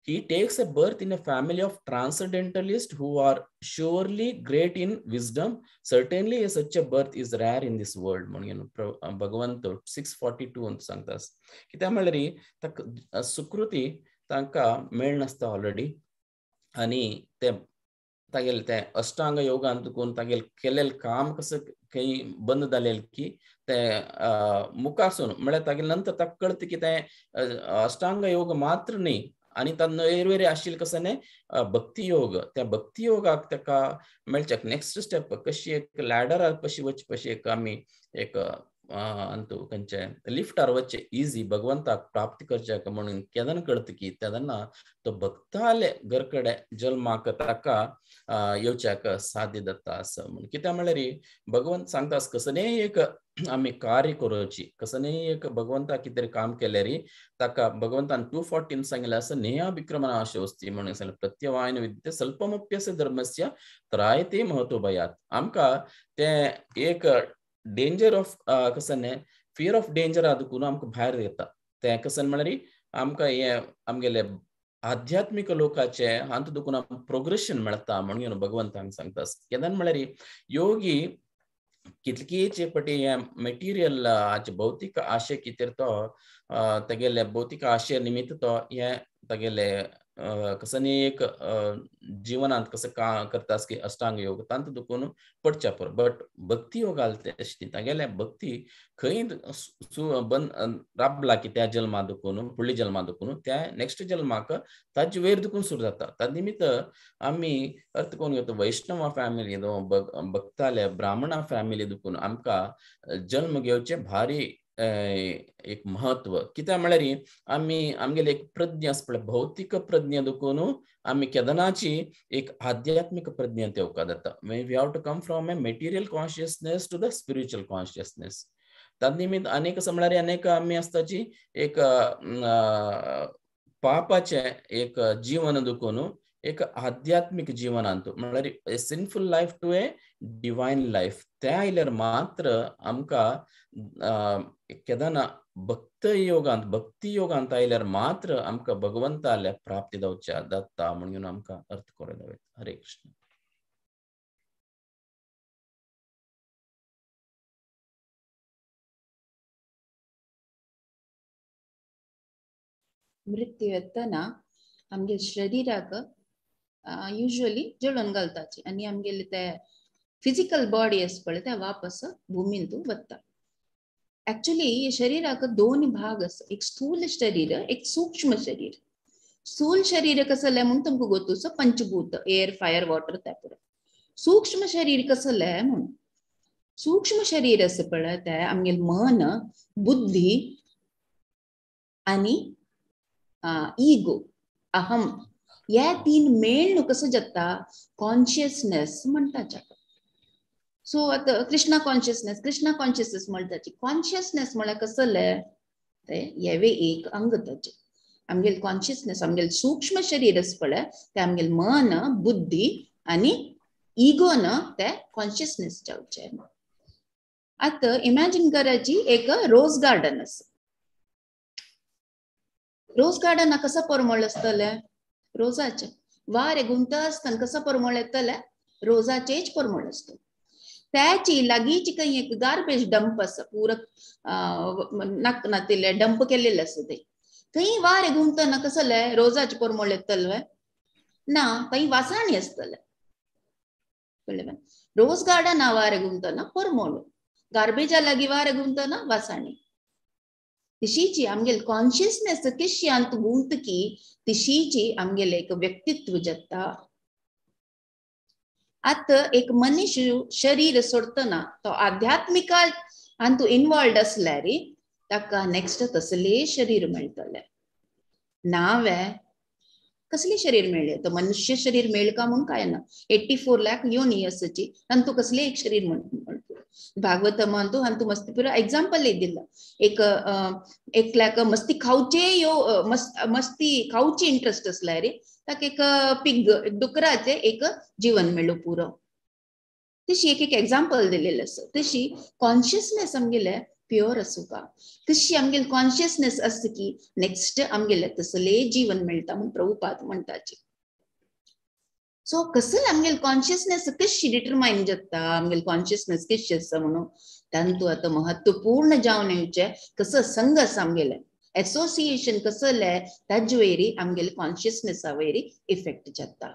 He takes a birth in a family of transcendentalists who are surely great in wisdom. Certainly such a birth is rare in this world म्हणून भगवंत 6:42 ಅಂತ सांगता. कित्याक म्हळ्यार ताका सुकृती तांकां मेळनासता ऑलरेडी आनी ते तागेले ते अष्टांग योगांत कोण तागेले केलेले काम कसं खंय बंद जालेले की ते मुखारसून म्हळ्यार तागेले नंतर ताका कळता की ते अष्टांग योग मात्र न्ही आनी तातूंत वेगवेगळे आशिल्ले कसं भक्ती योग त्या भक्ती योगाक ताका मेळचे नेक्स्ट स्टेप कशी एक लॅडर कशी वचची कशी एक आमी एक अंतू खंयचे लिफ्टार वचचे इजी भगवंताक प्राप्त करचे म्हणून केदना कळता की तेदना तो भक्ताले घरकडे जल्माक ताका येवच्याक साध्य जाता असं म्हणून. कित्याक म्हळ्यार भगवंत सांगता कसले एक आमी कार्य करची कसले एक भगवंताक कितें काम केल्यार ताका भगवंतान 2:14 सांगले असं नेहा विक्रमणा अशोस्ती म्हणून सांगलें प्रत्यवायन विद्ये स्वल्पमप्यस्य धर्मस्य त्रायते महत्व भयात. आमकां ते एक डेंजर ऑफ कसं फियर ऑफ डेंजर आदकून आमकां भायर येता. ते कसं म्हळ्यार आमकां हे आमगेले आध्यात्मिक लोकांचे हांत दुखून प्रोग्रेशन मेळटा म्हणून भगवंतान सांगता. केदान म्हळ्यार योगी कितलीचे पटी हे मटेरियल हाचे भौतिक आशे कितें तो तेगेले भौतिक आशे निमित्त तो हे तेगेले कसं एक जीवनांत कसं करता की अष्टांग योग तांत दुखून पडच्या पर बट भक्ती योग आसली तागेले भक्ती खंय राबला की त्या जल्मा दुखून फुडल्या जल्मा दुखून त्या नेक्स्ट जल्माक ताजे वयर दुखून सुरू जाता. ताजे निमित्त आमी अर्थ कोण घेतो वैष्णव फॅमिली भक्ताले ब्राह्मणा फॅमिली दुखून आमकां जल्म घेवचे भारी एक महत्व. कित्याक म्हळ्यार आमी आमगेले एक प्रज्ञ आसा पळय भौतिक प्रज्ञ दुखून आमी केदनाची एक आध्यात्मिक प्रज्ञ येवका जाता. We have to come from a material consciousness to the spiritual consciousness. ताजे निमित्त अनेक असं म्हळ्यार अनेक आमी आसताची एक पापाचे एक जीवन दुखून एक आध्यात्मिक जीवनांत म्हळ्यार sinful life to a divine life त्या आयल्यार मात्र आमकां केदना भक्ती योगांत आयल्यार मात्र आमकां भगवंताले प्राप्ती जाता म्हणून आमकां अर्थ करूं जाय. हरे कृष्ण. मृत्यू येतना आमगे शरीराक युजली जळोवन घालताची आनी आमगेले ते फिजिकल बॉडी आसा पळय ते वापस भुमींतून वता. एक्चुअली शरीराक दोन भाग आसा एक स्थूल शरीर एक सूक्ष्म शरीर. स्थूल शरीर कसले म्हणून तुमकां गोतूस पंचभूत एअर फायर वॉटर त्या पुरो. सूक्ष्म शरीर कसले म्हणून सूक्ष्म शरीर आसा पळय ते आमगेले मन बुद्धी आनी ईगो अहम या तीन मेळ कसं जाता कॉन्शियसनेस म्हणटा. सो आता कृष्णा कॉन्शियसनेस म्हणटाची कॉन्शियसनेस म्हळ्यार कसले ते येवे एक अंग ताचे आमगेल कॉन्शियसनेस आमगेल सूक्ष्म शरीर आस पळय ते आमगेल मन बुद्धी आनी इगो न ते कॉन्शियसनेस जावचे आता इमॅजिन करायची एक रोज गार्डन आसा रोज गार्डन कसा परमळ आसतले रोजाचे वारे गुंत आसतना कसा परमळ येतले रोजाचेच परमळ असतो त्याची लागीची काही एक गार्बेज डंप आसा पूरा नातिले डंप केलेले आसा ते थंय वारे घुमतना कसले रोजाचे परमळ येतले ना थंय वासाणी आसतले कळ्ळें रोज गार्डन वारे घुमतना परमळ गार्बेजा लागीं वारे घुमतना वासाणी तिशीची आमगेल कॉन्शियसनेस कशी अंत गुंतकी तिशीची आमगेले एक व्यक्तित्व जाता आता एक मनुष्य शरीर सोडतना तो आध्यात्मिका अंतू इन्वॉल्व असल्यार ताका नेक्स्ट तसले शरीर मेळटले नावे कसले शरीर मेळ्ळे तर मनुष्य शरीर मेळ का म्हणून काय ना 84 लाख योनी असची अंतू कसले एक शरीर म्हणतो भागवतम अंतू अंतू मस्ती पुरा एग्जांपल दिला एक लाख मस्ती खावचे मस्ती खावची इंटरेस्ट असल्यार ताका एक पिग डुकराचे एक जीवन मेळ्ळो पुरो तशी एक एग्जांपल दिलेले आसा तशी कॉन्शियसनेस आमगेले प्युअर असू का तशी आमगेल कॉन्शियसनेस असत की नेक्स्ट आमगेले तसले जीवन मेळटा म्हणून प्रभुपाद म्हणटाचे सो कसले आमगेल कॉन्शियसनेस कशी डिटरमाइन जाता आमगेल कॉन्शियसनेस कशी आसा म्हणून तांतू आता महत्वपूर्ण जावन येवचे कसं संघ आसा आमगेले एसोसिएशन कसले ताजे वयरी आमगेले कॉन्शियसनेसा वयरी इफेक्ट जाता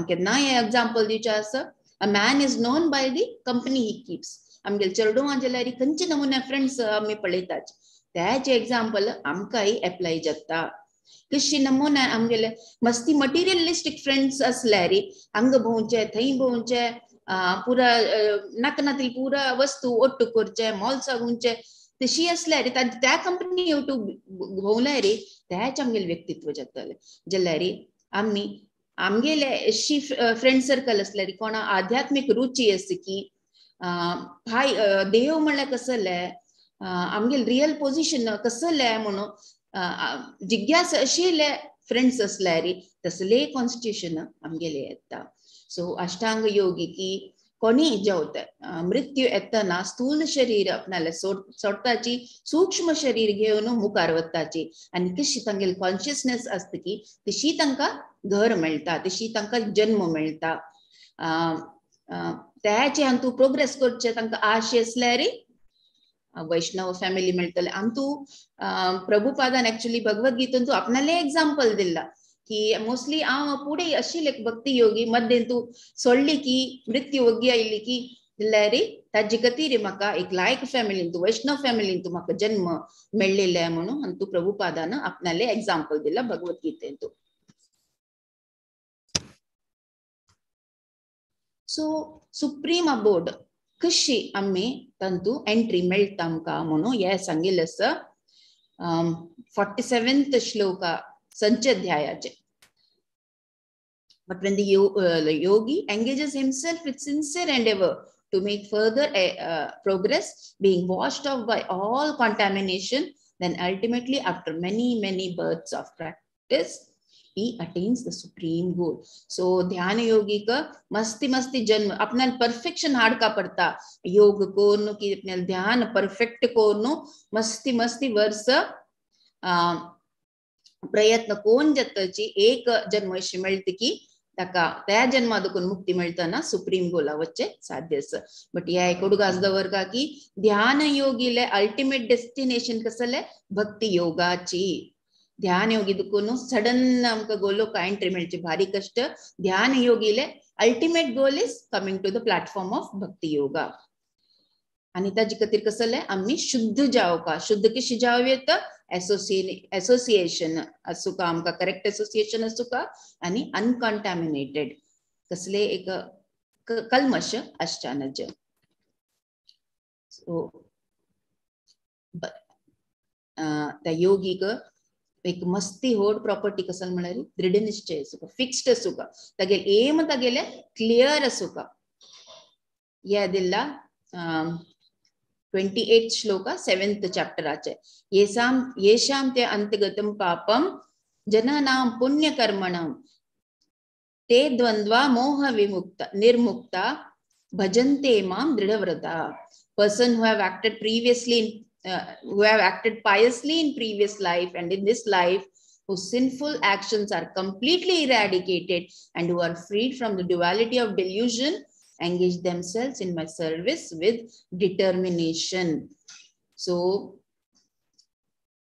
केन्ना एग्जांपल दिवचे आसा a man is known by the company he keeps आमगेले चेडवां जाल्यार खंयचे नमुने फ्रेंड्स आमी पळयतात त्याचे एग्जांपल आमकांय एप्लाय जाता कशी नमुने आमगेले मस्ती मटेरियलिस्टिक फ्रेंड्स असल्यार हांग भोंवचे थंय भोंवचे पुरा नाकनातली पुरा वस्तू ओट्टू करचे मॉल्सा घुंवचे तशी असल्यार त्या कंपनी युट्यूब भोवल्यार त्याच आमगेले व्यक्तित्व जातले जाल्यार आमी आमगेले अशी फ्रेंड सर्कल असल्यार कोणा आध्यात्मिक रुची आसा की भाई देव म्हणल्यार कसले आमगेले रियल पोजिशन कसले म्हणून जिज्ञासा अशिल्ले फ्रेंड्स असल्यार तसले कॉन्स्टिट्यूशन आमगेले येता सो अष्टांग योगी की कोणी जेवता मृत्यू येतना स्थूल शरीर आपणाले सोडताची सूक्ष्म शरीर घेवन मुखार वताची आनी कशी तांगेली कॉन्शियसनेस आसता की तशी तांकां घर मेळटा तशी तांकां जन्म मेळटा त्याचे हातूंत प्रोग्रेस करचे तांकां आशे असल्यार वैष्णव फॅमिली मेळटले आमतू प्रभुपादान एक्चुअली भगवद्गीतेन तू आपणाले एग्जांपल दिला की मोस्टली हांव पुढे आशिल्ले भक्ती योगी मध्ये तू सोडली की मृत्यू वगी आयली की जाल्यार ताजे खातीर म्हाका एक लायक फॅमिलीन तू वैष्णव फॅमिलीन तू म्हाका जन्म मेळ्ळेले म्हणून तू प्रभुपादान आपणाले एग्जांपल दिला भगवद्गीतेन तू सो सुप्रीम अबोर्ड कशी आमी तांतू एंट्री मेळटा आमकां म्हणून हे सांगिल्लें आसा 47th shloka संचाध्यायाचे but when the yogi engages himself with sincere endeavor to make further progress being washed off by all contamination then ultimately after many births of practice he attains the supreme goal so ध्यान योगी का मस्ती जन्म अपना perfection हाडका पड़ता योग कोन की अपने ध्यान perfect कोन मस्ती वर्ष प्रयत्न कोण जाताची एक जन्म अशी मेळटा की ताका त्या जन्मादकून मुक्ती मेळतना सुप्रीम गोला वच्चे साध्य आसा बट ह्या एक उडगास दवरका की ध्यान योगीले अल्टिमेट डेस्टिनेशन कसले भक्ती योगाची ध्यान योगी दुखून सडन आमकां गोलो काय एंट्री मेळची भारी कष्ट ध्यान योगीले ultimate goal is coming to the platform of bhakti yoga आणि ताजे खातीर कसले आमी शुद्ध जावका शुद्ध कशी जाव येता एसोसिएशन असू का आमकां करेक्ट एसोसिएशन असू का आणि अनकंटॅमिनेटेड कसले एक कल्मश आसचानज सो त्या योगीक एक मस्ती होड प्रॉपर्टी कसल म्हळ्यार दृढ निश्चय असू का फिक्स्ड असू का तागेले एम तागेले क्लियर असू का या दिला 28 श्लोका 7th चॅप्टराचे येशाम ते अंतगतम पापम जनानां पुण्यकर्मणां ते द्वंद्वा मोह विमुक्ता निर्मुक्ता bhajante mam dridhavrata. Person who have acted previously who have acted piously in previous life and in this life, whose sinful actions are completely eradicated and who are freed from the duality of delusion, engage themselves in my service with determination. So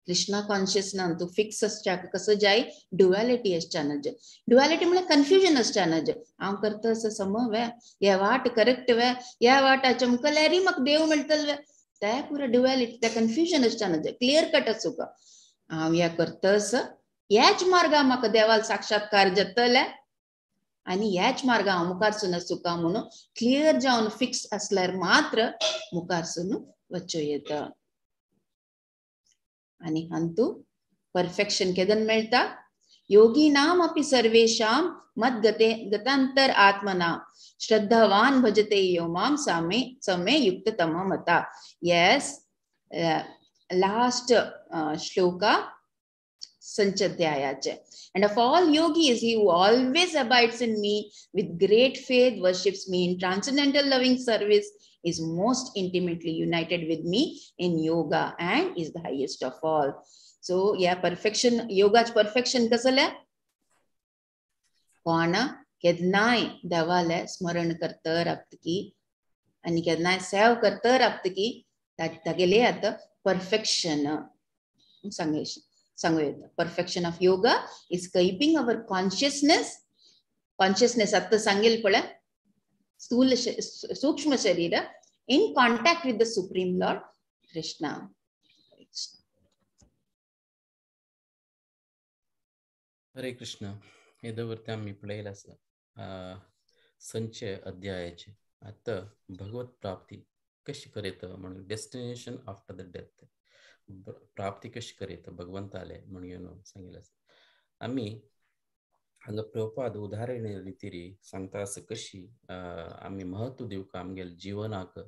Krishna consciousness to fix असच्या कसं जाय duality असच्यानं जे duality म्हणजे confusion असच्यानं जे आम करता असं समव है या वाट correct है या वाट चमकलेरी मग देव मिळतल वे त्या पुरा duality त्या confusion असच्यानं जे clear cut असो का आम या करता असं याच मार्गा मग देवाल साक्षात्कार जतले आणि याच मार्गा मुखारसून असो का म्हणून clear जाऊन fix असल्यार मात्र मुखारसून वच्चो येतं आणि हंतु परफेक्शन केदन मिळता योगिनाम अपि सर्वेषां मद्गते गतांतर आत्मना श्रद्धावान भजते यो माम समे युक्ततम मता. Yes, last shloka sanchadhyayache. And of all yogis, he who always abides in me with great faith, worships me in transcendental loving service, is most intimately united with me in yoga and is the highest of all. So yeah, perfection, yoga's perfection कसले कोणा केदनाय देवाले स्मरण करता राबतकी आणि केदनाय save करता राबतकी तागेले आता perfection सांगूया. Perfection of yoga is keeping our consciousness आता सांगेल पळय स्थूल सूक्ष्म शरीर in contact with the Supreme Lord Krishna. हरे कृष्ण. याच्यावरती आम्ही पळयला संचय अध्यायाचे आता भगवत प्राप्ती कशी करेत म्हणून डेस्टिनेशन आफ्टर द डेथ प्राप्ती कशी करेत भगवंताले म्हणून सांगितलं. आम्ही हांगा प्रभुपाद उदाहरण रितीरी सांगता असं कशी आम्ही महत्व देऊ का आमगेल जीवनाक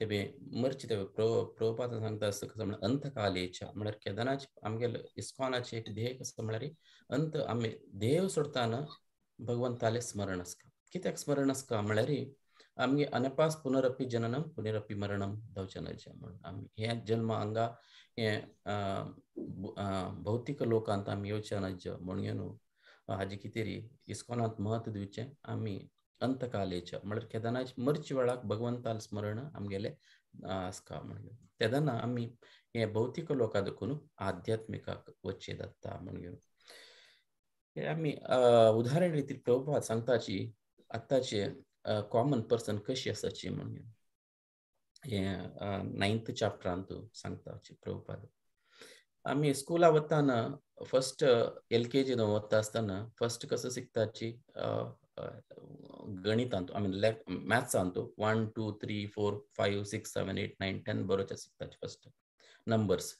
तेबे मरची तेबे प्रभुपाद सांगता असं कसं म्हणल्यार अंतकालेच्या म्हळ्यार केदारनाथ आमगेल इस्कॉनाचे एक ध्येय कसं म्हळ्यार अंत आम्ही देव सोडताना भगवंताले स्मरण असका. कित्याक स्मरण असका म्हळ्यार आमगे अनपास पुनरपि जननम पुनरपि मरणम दवचनाचे म्हणून आम्ही हे जन्म हांगा हे भौतिक लोकांत आम्ही येवचनाच म्हणून हाजी कितेरी इस्कॉनात महत्व दिवचे आम्ही अंतकालेच्या म्हळ्यार केदारनाथ मरची वेळाक भगवंताल स्मरण आमगेले आसका म्हणून तेदना आम्ही हे भौतिक लोका देखून आध्यात्मिकाक वच्चे जाता म्हणून हे आम्ही उदाहरण रितीर प्रभुपाद सांगताची आताचे कॉमन पर्सन कशी आसाची म्हणून हे 9th चॅप्टरांत सांगताची प्रभुपाद. आम्ही स्कूला वताना फर्स्ट LKG वता असताना फर्स्ट कसं शिकताची गणितांत आम्ही मॅथ्सांत 1 2 3 4 5 6 7 8 9 10 बरोवचे शिकताची फर्स्ट नंबर्स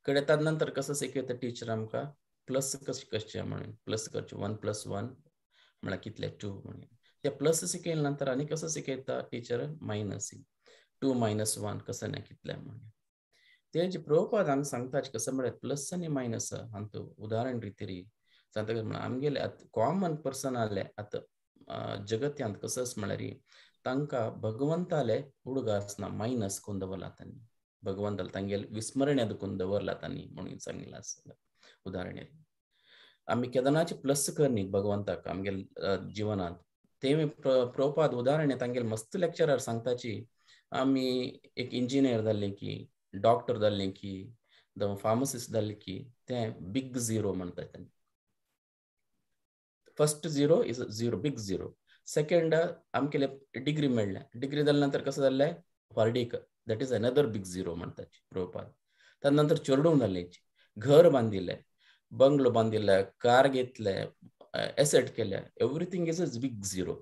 कडे त्यानंतर कसं शिकयता टीचर आमकां प्लस कशें म्हणून प्लस करचे 1 + 1 म्हळ्यार कितले 2 म्हणून ते प्लस शिकयले नंतर आनी कसं शिकयता टीचर मायनस 2 - 1 कसं नाही कितले म्हणून ते जे प्रभुपाद आमी सांगता कसं म्हळ्यार प्लस आनी मायनस हांतू उदाहरण रितीरी सांगता म्हळ्यार आमगेले कॉमन पर्सन आले आतां जगत्यांत कसं म्हळ्यार तांकां भगवंताले उडगा आसना मायनस करून दवरला तांणी भगवंताले तांगेले विस्मरण करून दवरला तांणी म्हणून सांगिल्लें आसलें उदाहरण. आमी केदारनाथचे प्लस करनी भगवंताक आमगेले जिवनांत ते प्रभुपाद उदाहरण तांगेले मस्त लेक्चरार सांगताची आमी एक इंजिनियर जाल्ले की डॉक्टर जाल्ले की फार्मासिस्ट जाल्ले की ते बिग झिरो म्हणटात तांणी. First zero is zero big zero. Second आमगेले डिग्री मेळ्ळे डिग्री जाल्या नंतर कसं जाल्लें वर्डीक that is another big zero म्हणटात प्रभुपाद. त्या नंतर चेडूं जाल्ले घर बांदिल्ले बंगलो बांदिल्ले कार घेतले एसेट केले everything is a big zero.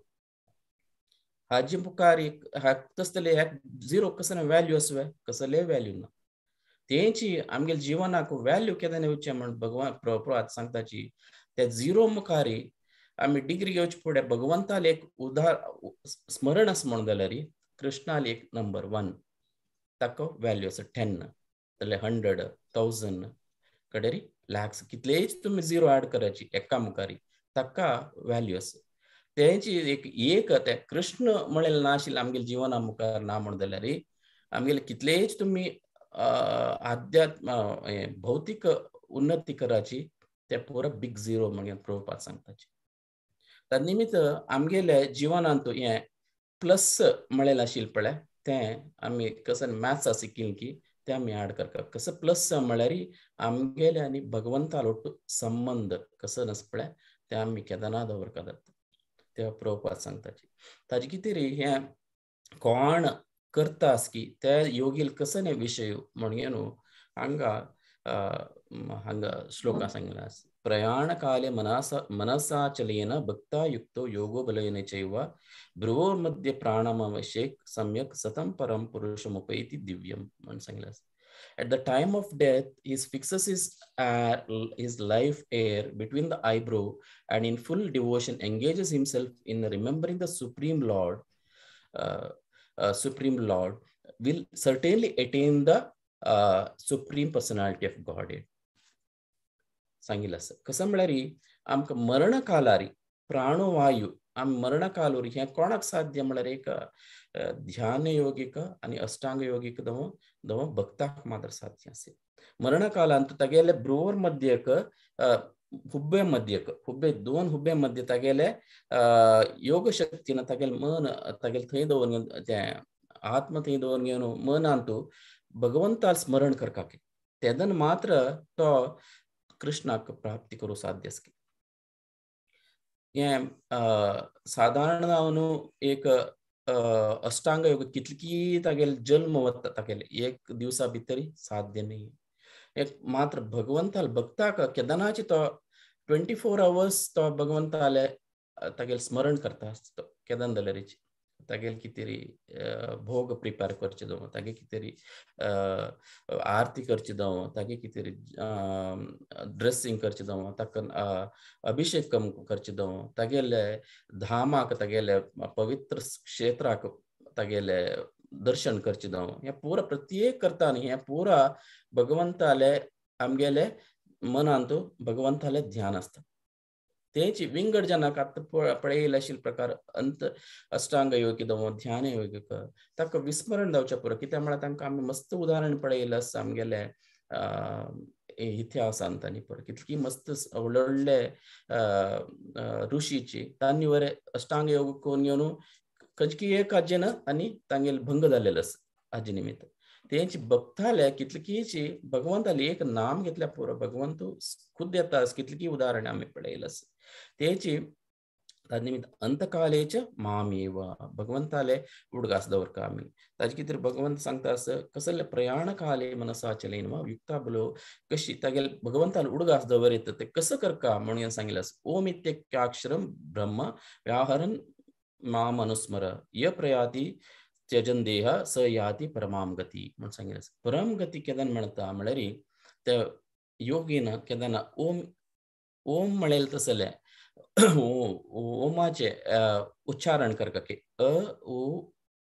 हाजी मुखार तसले झिरो कसले व्हॅल्यू असवे कसले व्हॅल्यू ना तेची आमगेले जिवनाक व्हॅल्यू केदां येवचें म्हण भगवान प्रभुपाद सांगताची त्या झिरो मुखारी आमी डिग्री घेवचे फुडें भगवंताले एक स्मरण आसा म्हण जाल्यार कृष्णाल एक नंबर 1 ताका व्हॅल्यू आसा 10 जाल्यार 100 1000 कडेरी लॅक्स कितलेच तुम्ही झिरो ऍड करायची एका मुखारी ताका व्हॅल्यू आसा तेची एक ते कृष्ण म्हळेल नाशिल्ले आमगे जिवना मुखार ना म्हण जाल्यार आमगेले कितलेच तुम्ही आध्यात्म भौतिक उन्नती कराची ते पुरा बिग झिरो म्हणून प्रभुपाद सांगताचे त्या निमित्त आमगेले जिवनांत हे प्लस म्हळेल आशिल्ले पळय ते आमी कसं मॅथ्स शिकिल्ले की ते आमी ऍड करता कसं प्लस म्हळ्यार आमगेले आनी भगवंता लोट संबंध कसं नस पळय ते आमी केदना दवरतात ते प्रभुपाद सांगताचे ताजे कितें रे हे कोण करतास की ते योगील कसं विषय म्हणून हांगा श्लोका सांगला प्रयाण काले मनसा चलेन भक्ता युक्तो योगो बलेन चैव भ्रुवोर मध्ये प्राणमवशेक सम्यक सतम परम पुरुषमुपैति दिव्यम म्हणून सांगला At the time of death, he fixes his life air between the eyebrow and in full devotion engages himself in remembering the Supreme Lord. Supreme Lord will certainly attain the Supreme Personality of Godhead. सांगितलं असं कसं म्हळ्यार आमकां मरण कालारी प्राणवायू आमी मरण calorie हे कोणाक साध्य म्हळ्यार एक ध्यान योगिक आनी अष्टांग योगिक दव भक्ताक मात्र साध्य असे मरण कालांत तागेले ब्रोवर मध्यक हुब्बे दोन हुब्बे मध्ये तागेले योग शक्तीन तागेले मन तागेले थंय दवरून ते आत्म थंय दवरून घेवन मनांतू भगवंता स्मरण करपाक तेदन मात्र तो कृष्णाक प्राप्ती करू साध्य आसता हे साधारण हांव एक अष्टांग योग कितली तागेले जल्म वता तागेले एक दिवसा भितर साध्य नाही एक मात्र भगवंताल भक्ताक केदनाची तो 24 hours तो भगवंताले तागेले स्मरण करता आसता केदन जाल्यारीची तागेले कितेरी भोग प्रिपेर करचे जावं तागे कितेरी आरती करची जावं तागे कितेरी ड्रेसिंग करचे जावं ताका अभिषेक करचे जावं तागेले धामाक तागेले पवित्र क्षेत्राक तागेले दर्शन करचे जावं हे पुरा प्रत्येक करता न्ही हे पुरा भगवंताले आमगेले मनांत भगवंताले ध्यान आसता तेची विंगड जनाक आतां पळयले आशिल्ले प्रकार अंत अष्टांग योगी जावं ध्यान योगिक ताका विस्मरण जावचें पुरो कित्याक म्हळ्यार तांकां आमी मस्त उदाहरण पळयलें आसा आमगेले इतिहासांत आनी पळय कितली मस्त व्हडले ऋषीची तांणी वरे अष्टांग योग करून घेवन खंयची एक हाजेन आनी तांगेले भंग जालेलो आसा हाजे निमित्त तेंची भक्ताले कितलीची भगवंताली एक नाम घेतल्या पुरो भगवंत खुद येता कितली उदाहरण आमी पळयलें आसा तेची ताजे निमित्त अंतकालेच मामेव भगवंताले उडगास दवरका आमी ताजे कितें भगवंत सांगता आसा कसले प्रयाण काले मनसा चलेन वा युक्ता बलो कशी तागेले भगवंताले उडगास दवरित ते कसं करका म्हणून सांगिल्लें आसा ओम इत्यक्षरम ब्रह्म व्याहरन माम अनुस्मर य प्रयाती त्यजन देह स याती परमाम गती म्हणून सांगिल्लें आसा परम गती केदन म्हणटा म्हळ्यार ते योगीन केदन ओम ओम म्हणेल तसले ओमाचे उच्चारण करता की ओ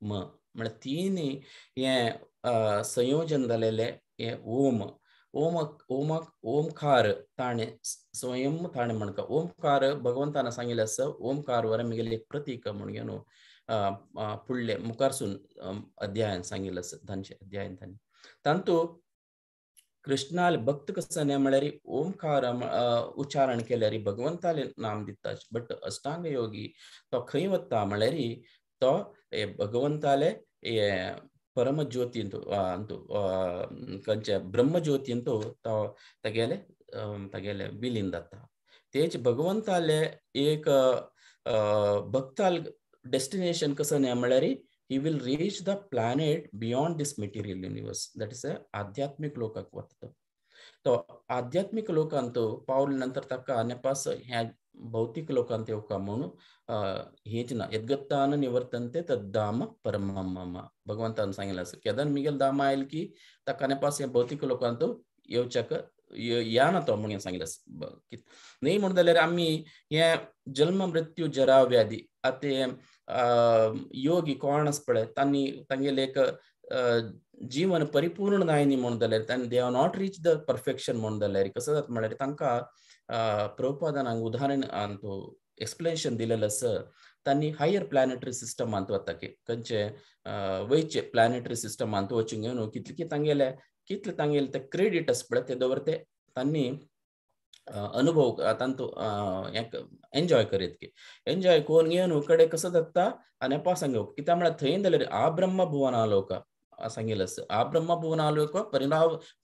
म म्हळ्यार तीन हे संयोजन जालेले हे ओम ओमाक ओमकार ताणे स्वयं ताणे म्हणका ओमकार भगवंतान सांगिल्लें आसा ओमकार वर आमगेले एक प्रतीक म्हणून घेवन फुडले मुखारसून अध्यायान सांगिल्लें आसा तांचे अध्यायान तांतू कृष्णाल भक्त कसं म्हळ्यार ओमकार उच्चारण केल्यार भगवंताले नाम दिता बट अष्टांग योगी तो खंय वता म्हळ्यार तो भगवंताले परम ज्योतींत खंयचे ब्रह्म ज्योतींत तो तागेले विलीन जाता तेच भगवंताले एक भक्ताल डेस्टिनेशन कसं न्ही म्हळ्यार he will reach the planet beyond this material universe, that is आध्यात्मिक लोकाक वता तो आध्यात्मिक लोकांत पावले नंतर ताका नेपास ह्या भौतिक लोकांत येवका म्हणून हेच ना यद्गतान निवर्तन्ते तद्धाम परमम मम भगवंतान सांगिल्लें आसा केदन मिगेल धाम आयल की ताका नेपास ह्या भौतिक लोकांत येवच्याक या ना तो म्हणून सांगिल्लें आसा न्ही म्हण जाल्यार आमी हे जन्म मृत्यू जरा व्याधी आतां योगी कोण आस पळय तांणी तांगेले एक जीवन परिपूर्ण नायनी म्हणून जाल्यार they are not reach the perfection म्हणून जाल्यार कसं जाता म्हळ्यार तांकां प्रभुपादान हांगा उदाहरण तो एक्सप्लेनेशन दिलेलं आसा तांणी हायर प्लॅनेटरी सिस्टमांत वता की खंयचे वयचे प्लॅनेटरी सिस्टमांत वचूंक न्हू कितले तांगेले ते क्रेडीट आसा पळय ते दवरते तांणी अनुभव तांतू एन्जॉय करीत की एन्जॉय करून घेवन कडे कसं जाता आनी पासांग कित्याक म्हळ्यार थंय जाल्यार आ ब्रह्म भुवनालोक सांगिल्लें आसा आ ब्रह्म भुवनालोक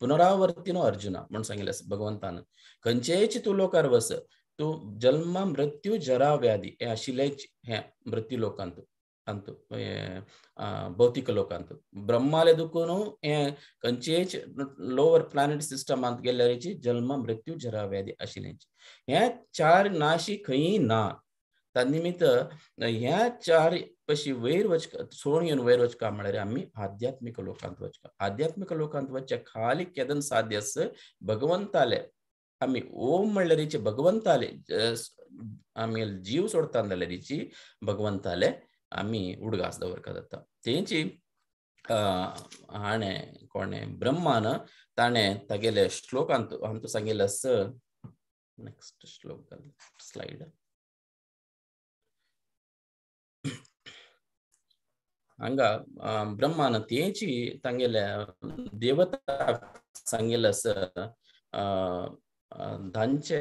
पुनरावर्तीनो अर्जुना म्हणून सांगिल्लें आसा भगवंतान खंयचेच तूं लोकार वस तूं जल्म मृत्यू जरा व्याधी हे आशिल्लेच हे मृत्यू लोकांत अंतु भौतिक लोकांत ब्रह्माले दुखून हे खंयचेच लोअर प्लॅनेट सिस्टमांत गेल्याची जल्म मृत्यू जरा व्याधी आशिल्लेची हे चार नाशी खंय ना तन्निमित्त ह्या चार पशी वयर वचका सोडून घेवन वयर वचका म्हळ्यार आमी आध्यात्मिक लोकांत वचका आध्यात्मिक लोकांत वचचे खाली केदन साध्य आस भगवंताले आमी ओम म्हणल्यारीचे भगवंताले आमी जीव सोडता जाल्यारीची भगवंताले आमी उडगास दवरका जाता तेंची हाणें कोणे ब्रह्मान ताणें तागेले श्लोकांत आमकां सांगिल्लें आस नेक्स्ट श्लोक स्लाइड हांगा ब्रह्मान तेंची तांगेले देवता सांगिल्लें आस धांचे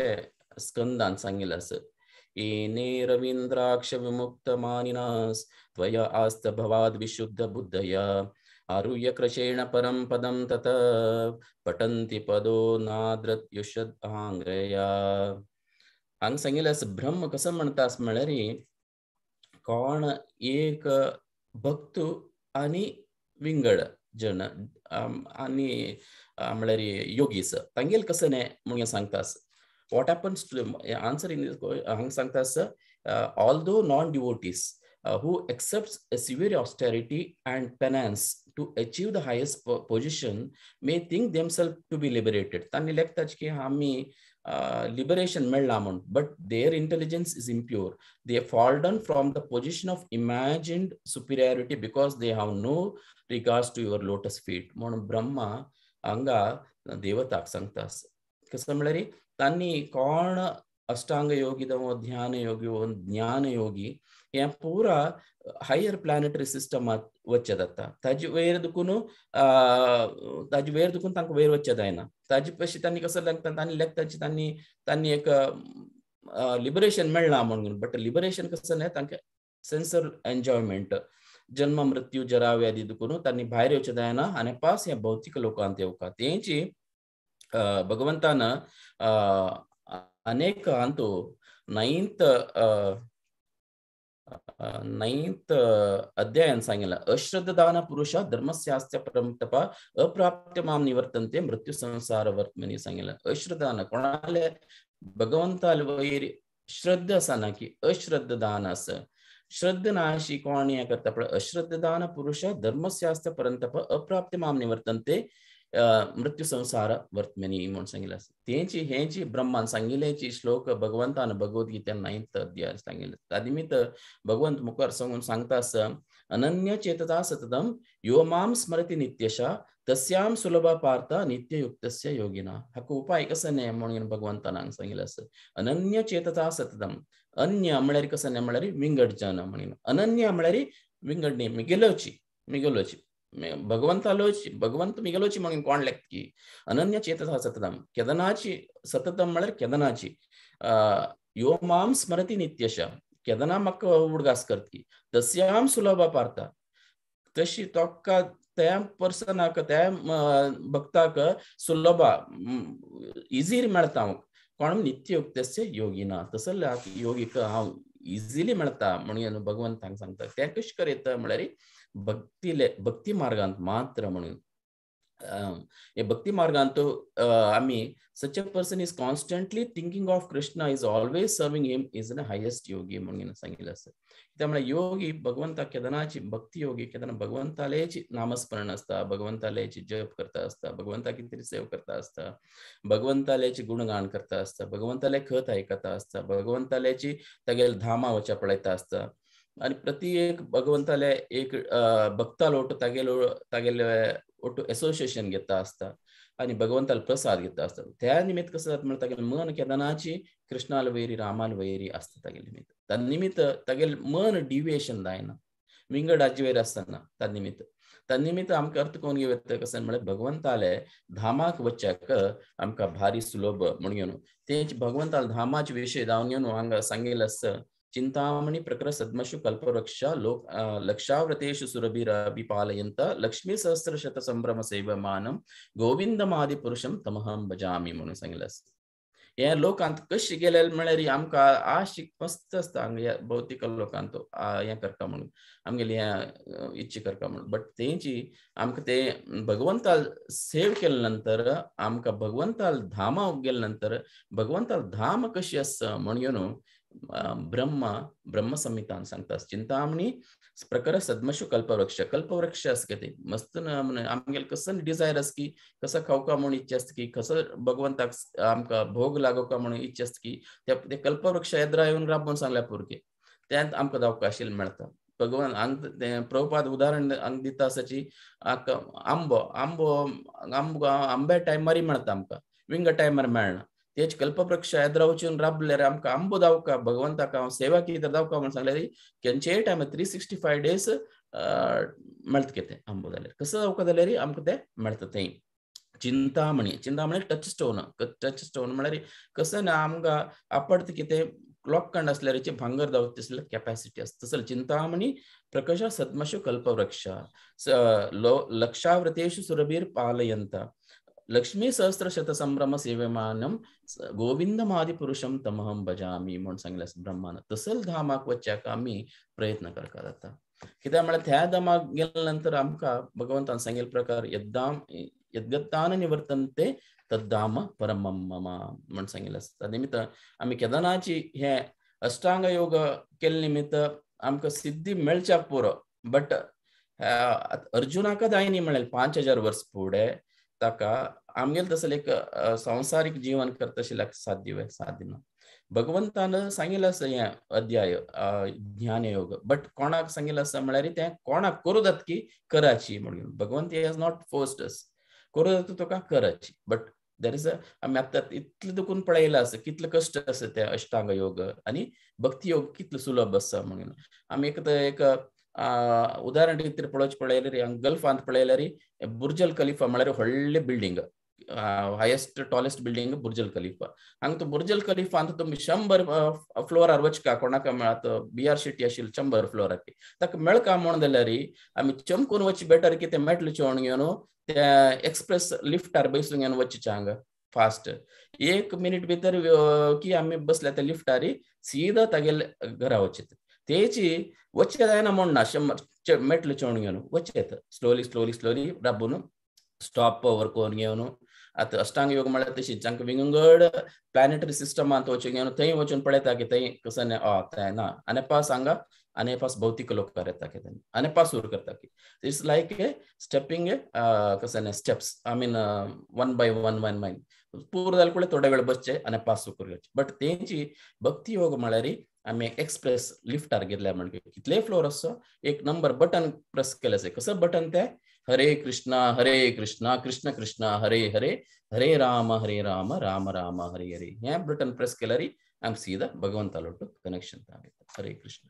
स्कंदान सांगिल्लें आस येने रवींद्राक्ष विमुक्त मानिनास त्वया आस्त भवाद विशुद्ध बुद्धया आरुह्य क्रशेण परम पदम तत पठन्ति पदो नाद्रत्युषदांग्रया हांगा सांगिल्लें आस ब्रह्म कसं म्हणटास म्हळ्यार कोण एक भक्त आनी विंगड जन आनी म्हळ्यार योगीस तांगेल कसं न्ही म्हणून सांगतास what happens to answer in this hang sangtas although non-devotees who accepts a severe austerity and penance to achieve the highest position may think themselves to be liberated tani lektaj ki hami liberation melna mon but their intelligence is impure they have fallen from the position of imagined superiority because they have no regards to your lotus feet mon brahma anga devatak sangtas कसं म्हळ्यार तांणी कोण अष्टांग योगी जावं ध्यान योगी ज्ञान योगी हे पुरा higher planetary सिस्टमांत वच्चे जाता ताजे वयर दुखून तांकां वयर वच्चे जायना ताजे पयशे तांणी कसं लागता तांणी लेखताची तांणी एक लिबरेशन मेळना म्हणून बट लिबरेशन कसं न्ही तांकां सेन्सर एन्जॉयमेंट जन्म मृत्यू जरा व्याधी दुखून तांणी भायर येवचे जायना आनी पास ह्या भौतिक लोकांत येवका तेंची भगवंतान अनेक अंतु नैन्थ अध्यायान सांगिल्लें अश्रद्धान पुरुष धर्मस्यास्त्य परमतप अप्राप्य माम निवर्तन्ते मृत्यू संसार वर्तमनी सांगिल्लें अश्रद्धान कोणाले भगवंताले वयर श्रद्धा आसना की अश्रद्धान आस श्रद्धा नाशी कोण हें करता पण अश्रद्धान पुरुष धर्मस्यास्त्य परमतप अप्राप्य माम निवर्तन्ते मृत्यू संसार वर्तमनी म्हणून सांगिल्लें आसा तेंची हेंची ब्रह्मान सांगिल्लेची श्लोक भगवंतान भगवद्गीतेन 9th अध्याय सांगिल्लें ताजे निमित्त भगवंत मुखार सांगता आसा अनन्य चेतता सततम यो माम स्मरति नित्यशा तस्याम सुलभ पार्थ नित्ययुक्तस्य योगिना हाका उपाय कसो न्ही म्हणून भगवंतान हांगा सांगिल्लें आसा अनन्य चेतता सततम अन्य म्हळ्यार कसो न्ही म्हळ्यार विंगड जन म्हणून अनन्य म्हळ्यार विंगड न्ही मिगेलोची भगवंत मिगलोची म्हणून कोण लेखत की अनन्य चेतसा सततम केदनाची सततम म्हळ्यार केदनाची यो माम स्मरति नित्यशा केदना म्हाका उडगास करता की तस्याम सुलभ पार्थ तशी तोका त्या पर्सनाक त्या भक्ताक सुलभ इझिली मेळटा कोण नित्ययुक्तस्य योगिना तसल्या योगीक हांव इझिली मेळटा म्हणून भगवंत हांगा सांगता ते कशें करीत म्हळ्यार भक्ती मार्गांत मात्र म्हणून हे भक्ती मार्गांत आमी such a person is constantly thinking of Krishna is always serving him is the highest yogi म्हणून सांगिल्लें आसा त्यामुळे योगी भगवंता केदनाची भक्ती योगी केदना भगवंतालेची नामस्मरण आसता भगवंतालेची जप करता आसता भगवंताची तरी सेव करता आसता भगवंतालेची गुणगान करता आसता भगवंताले खत आयकता आसता भगवंतालेची तागेले धामा वचा पळयता आसता आणि प्रति एक भगवंताले एक भक्ताल ओटू तागेले ओटू असोसिएशन घेता असता आणि भगवंताला प्रसाद घेता असतात. त्या निमित्त कसं जाता म्हणटा तागेले मन केदनाची कृष्णाला वैरी रामाला वैरी असता तागेले निमित्त. तन्निमित्त तागेले मन डिविएशन जायना विंगड राज्य वैर असताना तन्निमित्त आमकां अर्थ कोण घेता कसं म्हळ्यार भगवंताले धामाक वच्चाक आमकां भारी सुलभ म्हणून घेवन तेच भगवंताला धामाचे विशय जावन घेवन हांगा सांगिल्लें आसता. चिंतामणि प्रकर सद्मशु कल्पवृक्ष लोक लक्षाव्रतेषु सुरभिरभिपालयन्त लक्ष्मी सहस्र शत संभ्रम सेवमानं गोविंदमादि पुरुषं तमहं भजामि म्हणून सांगिल्लें आसता. हे लोकांत कशें गेले म्हळ्यार आमकां आशीक मस्त आसता हांगा भौतीक लोकांत हें करता म्हणून आमगेली हें इच्छा करता म्हणून. बट तेंची आमकां ते भगवंताल सेव केले नंतर आमकां भगवंताल धामाक गेले नंतर भगवंताल धाम कशी आसता म्हणून घेवन ब्रह्म संहितान सांगता. चिंतामणी प्रकार सद्मशु कल्पवृक्ष आस की ते मस्त आमगेले कसं डिझायर आस की कसं खावका म्हणून इच्छा आसता की कसं भगवंताक आमकां भोग लागोवका म्हणून इच्छा आसता की ते कल्पवृक्ष येद्रा येवन राबून सांगल्या पुरके त्यात आमकां जावका आशिल्लें मेळटा. भगवान हांगा प्रभुपाद उदाहरण हांगा दिता आसाची आंब्या टायमार मेळटा आमकां विंग टायमार मेळना. तेच कल्पवृक्ष येद्रा वचून राबल्यार आमकां आंबो जावका भगवंताक हांव सेवा कितें जावका म्हणून सांगल्यार खंयचेय टायमार 365 days मेळटा कितें आंबो जाल्यार कसं जावका जाल्यार आमकां तें मेळटा. थंय चिंतामणी टच स्टोन म्हळ्यार कसं ना आमकां आपडता कितें लोखंड असल्यार भांगर जावता तसले कॅपॅसिटी आसता. तसले चिंतामणी प्रकाश सद्मशु कल्पवृक्ष लक्षाव्रतेषु सुरभीर पालयन्त लक्ष्मी सहस्र शत संभ्रम सेवमानं गोविंदमादि पुरुषं तमहं भजामि म्हणून सांगलें ब्रह्मान. तसल धामाक वच्चाक आमी प्रयत्न करता जाता. कित्याक म्हळ्यार त्या धामाक गेले नंतर आमकां भगवंतान सांगिल्ले प्रकार यद्गतान निवर्तन्ते तद्धाम परमं मम म्हणून सांगिल्लें आसता. निमित्त आमी केदारनाथची हे अष्टांग योग केले निमित्त आमकां सिद्धी मेळच्याक पुरो. बट अर्जुनाक जायनी म्हळ्यार 5000 वर्स फुडें ताका आमगेले तसले एक संसारीक जीवन करता आशिल्ल्याक साध्य ना. भगवंतान सांगिल्लें आसा हें अध्याय ज्ञान योग. बट कोणाक सांगिल्लें आसा म्हळ्यार तें कोणाक करूं जाता की कराची म्हणून. भगवंत हॅज नॉट फोर्स्ड अस करूं जाता तुका कराची. बट देर इज आमी आतां इतलें दुखून पळयलां आसा कितले कश्ट आसा ते अष्टांग योग आनी भक्ती योग कितलो सुलभ आसा म्हणून. आमी एक उदाहरण कितें पळोवचें पळयल्यार गल्फांत पळयल्यार बुर्जल खलिफा म्हळ्यार व्हडले building highest tallest building बुर्जल Khalifa. हांगा तो बुर्जल खलिफांत तुमी 100 फ्लोरार वचका कोणाक मेळत BR शेट्टी आशिल्लो 100 फ्लोरार ताका मेळका म्हणून जाल्यार आमी चमकून वचचें बेटर कितें मेळटलें चेवण घेवन त्या एक्सप्रेस लिफ्टार बसून घेवन वचचें हांगा फास्ट 1 मिनिट भितर की आमी बसल्या त्या लिफ्टार सीदा तागेले घरा वचत. तेची वच्चें जायना म्हण ना मेळटलें चेवण घेवन वचत स्लोली राबून स्टॉप ओवर करून घेवन. आतां अष्टांग योग म्हळ्यार तशीच हांकां विंगड प्लॅनेटरी सिस्टमांत वचून घेवन थंय वचून पळयता की थंय कसं ना अनेपास हांगा अनेपास भौतीक लोक येता की अनेपास सुरू करता की इट्स लायक ए स्टेपिंग कसं स्टेप्स आय मीन 1 by 1 पूर जालें फुडें थोडे वेळ बसचे अनेपास सुरू करचे. बट तेंची भक्ती योग म्हळ्यार आमी एक्सप्रेस लिफ्टार गेल्या म्हणजे कितले फ्लोर आसो एक नंबर बटन प्रेस केलें आसा. कसं बटन तें हरे कृष्णा कृष्ण कृष्ण हरे हरे हरे राम राम राम हरे हरे हें बटन प्रेस केल्यार आमकां सीधा भगवंतालो कनेक्शन जाता. हरे कृष्ण.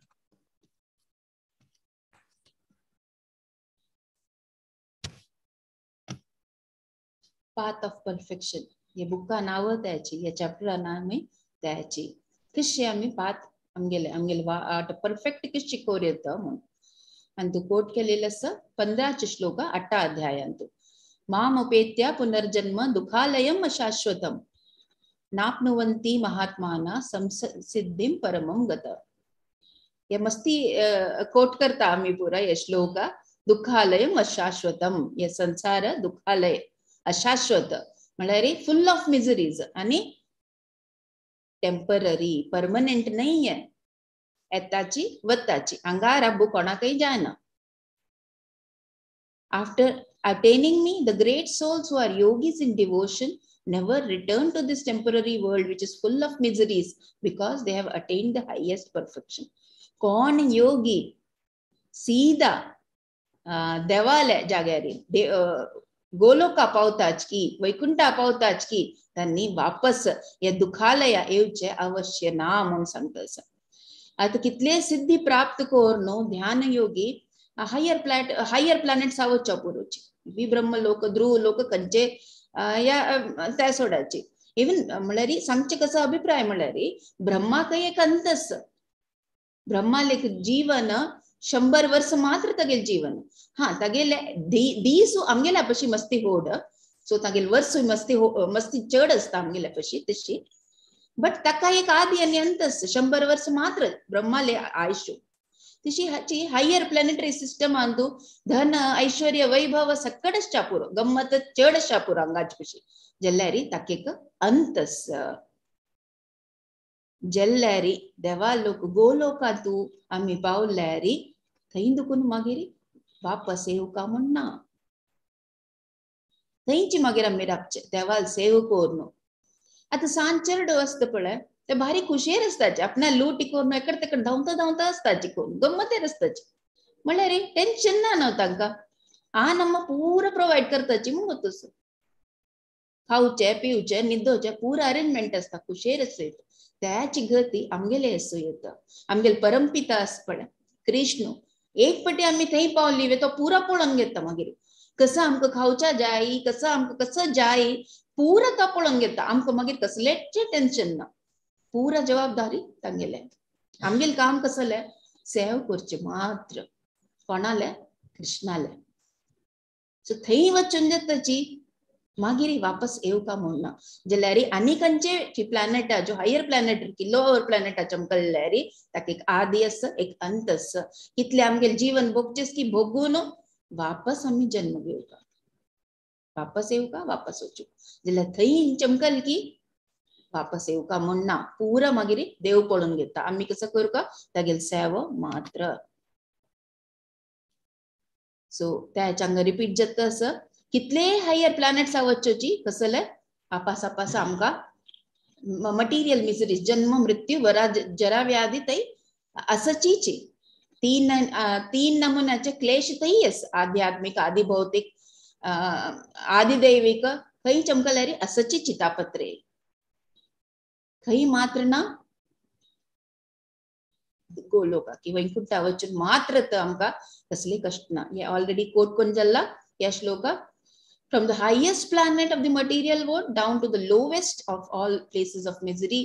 पाथ ऑफ परफेक्शन हे बुका नाव त्याची या चॅप्टरा नाव त्याची कशी आम्ही पाथ आमगेले वाट परफेक्ट कशी कोरयत म्हणून. आणि तू कोट केलेलं असं 15 श्लोक 8 अध्यायांत मामपेत्या पुनर्जन्म दुःखालयम अशाश्वतम नाप्नुवन्ति महात्माना संसिद्धिं परमं गत. हे मस्ती कोट करता आम्ही पुरा हे श्लोक. दुःखालयम अशाश्वतम हे संसार दुःखालय अशाश्वत म्हळ्यार फुल ऑफ मिजरीज आणि टेम्पररी परमनंट नाहीये. येताची वताची हांगा राबू कोणाकय जायना. After attaining me, the great souls who are yogis in devotion never return to this temporary world which is full of miseries because they have attained the highest perfection. कोण योगी सीधा देवालय जाग्यारी गोलोका पावताच की वैकुंठा पावताच की त्यांनी वापस या दुखालया येवचे अवश्य ना म्हणून सांगता. आता कितले सिद्धी प्राप्त कोरनो ध्यान योगी हायर प्लॅनेट्स आवच्या पुरोची बी ब्रह्म लोक ध्रुव लोक कंचे या त्या सोडाची. इवन म्हळ्यारी सांगचे कसं अभिप्राय म्हळ्यारी ब्रह्मा काही एक अंतस ब्रह्मालेख जीवन 100 वर्ष मात्र तगेल जीवन. हा तगेले दीसू आमगेल्या पशी मस्ती होड सो तगेल वर्ष मस्ती चढ असता आमगेल्या पशी तशी. बट ताका एक आदि आणि अंतस 100 वर्ष मात्र ब्रह्माले आयुष्य तशी हाची हायर प्लॅनेटरी सिस्टम अंतू धन ऐश्वर्य वैभव सकडच चापुरो गम्मत चढ चापुरो अंगाच पशी जल्ल्यारी ताकेक अंतस. जल्ल्यारी देवा लोक गोलोकातू आम्ही पावल्यारी थंय दुखून मागीर वापस येऊ का म्हणना थंयची मागीर आम्ही राबचे देवाल सेव कोरनो. आता सांचेर असत पळय ते भारी खुशेर असताचे आपणा लूटी कोरनो एकड तेकड धावता असताची कोण गम्मतेर असताची म्हळ्यार टेन्शन ना न्हू तांकां आ नम्मा पूरा प्रोवाइड करताची म्हणून तसं खावचे पिवचे न्हिदोचे पूरा अरेंजमेंट असता खुशेर असत. त्याची गती आमगेले असो येत आमगेले परमपिता आस पळय कृष्ण एक पटी आम्ही थंय पावली वे तो पुरा पळोवन घेता मागीर कसं आमकां खावच्या जाय कसं आमकां कसं जाय पुरा तो पळोवन घेता. आमकां मागीर कसलेच टेन्शन ना पुरा जबाबदारी तांगेले. आमगेले काम कसले सेव करचे मात्र कोणाले कृष्णाले. सो थंय वचून ताची मागीर वापस येऊ का म्हणना जाल्यार आनी खंयचे प्लॅनेटा जो हायर प्लॅनेट की लोअर प्लॅनेटा चमकल्यारी ताका एक आदी आस एक अंत आस. कितले आमगेले जीवन भोगचेस की भोगून वापस आम्ही जन्म घेऊ का वापस येऊ का वापस वचू जाल्यार थंय चमकल की वापस येऊ का म्हणना पुरा मागीर देव पळोवन घेता. आम्ही कसं करू का तागेल सेव मात्र. सो त्याच्यां रिपीट जाता असं कितले हायर प्लॅनेट्स आवच्योची कसले आपास आमका मटेरियल मिसरीज जन्म मृत्यू वरा जरा व्याधी तई असचीची तीन नमुन्याचे क्लेश तई अस आध्यात्मिक आदि भौतिक आदि दैविक खई चमकल्यारी असची चितापत्रे खई मात्र ना गोलोका की वैकुंठा वचून मात्र तर आमका कसले कष्ट ना. हे ऑलरेडी कोट कोण जाल्ला या shloka. From the highest planet of the material world down to the lowest of all places of misery,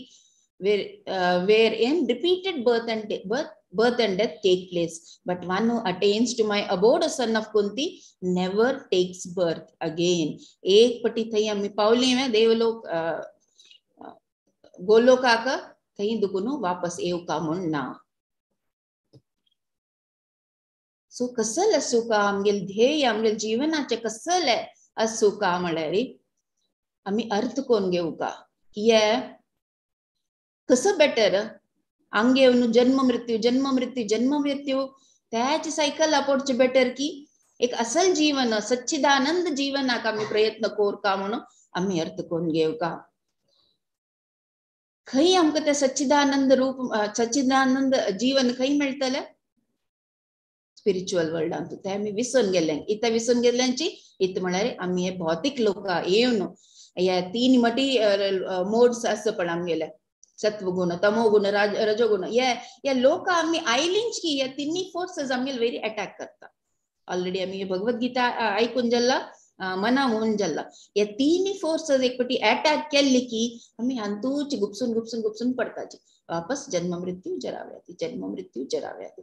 wherein repeated birth and death take place. But one who attains to my abode, a son of Kunti, never takes birth again. एक पटी थई आम्ही पावली में देवलोक गोलोकाक थई दुकुनो वापस येऊ का म्हणना. सो कसल असू का आमगेल ध्येय आमगेल जीवनाचे कसले असू का म्हळ्यारी आम्ही अर्थ कोण घेऊ का की कसं बेटर आंगे येऊन जन्म मृत्यू त्याची सायकल आपडचे बेटर की एक असल जीवन सच्चिदानंद जीवनाक आम्ही प्रयत्न कोर का म्हणून आम्ही अर्थ कोण घेऊ का. खंय आमकां ते सच्चिदानंद रूप सच्चिदानंद जीवन खंय मेळटले स्पिरिच्युअल वर्ल्डांत ते आम्ही विसरून गेले. इथं विसरून गेल्यांची इत म्हळ्यार आम्ही हे भौतिक लोक येवन या 3 मटेरियल मोड्स असं पण आमगेले सत्वगुण तमोगुण रजोगुण या लोक आम्ही आयलींच की या 3 फोर्सेस आमगेले वेरी अटॅक करता. ऑलरेडी आम्ही भगवद्गीता ऐकून जाल्ला मना म्हणून जाल्ला या 3 फोर्सेस एक पटी अटॅक केली की आम्ही हांतूच गुपसून पडताची वापस जन्म मृत्यू जराव्याती.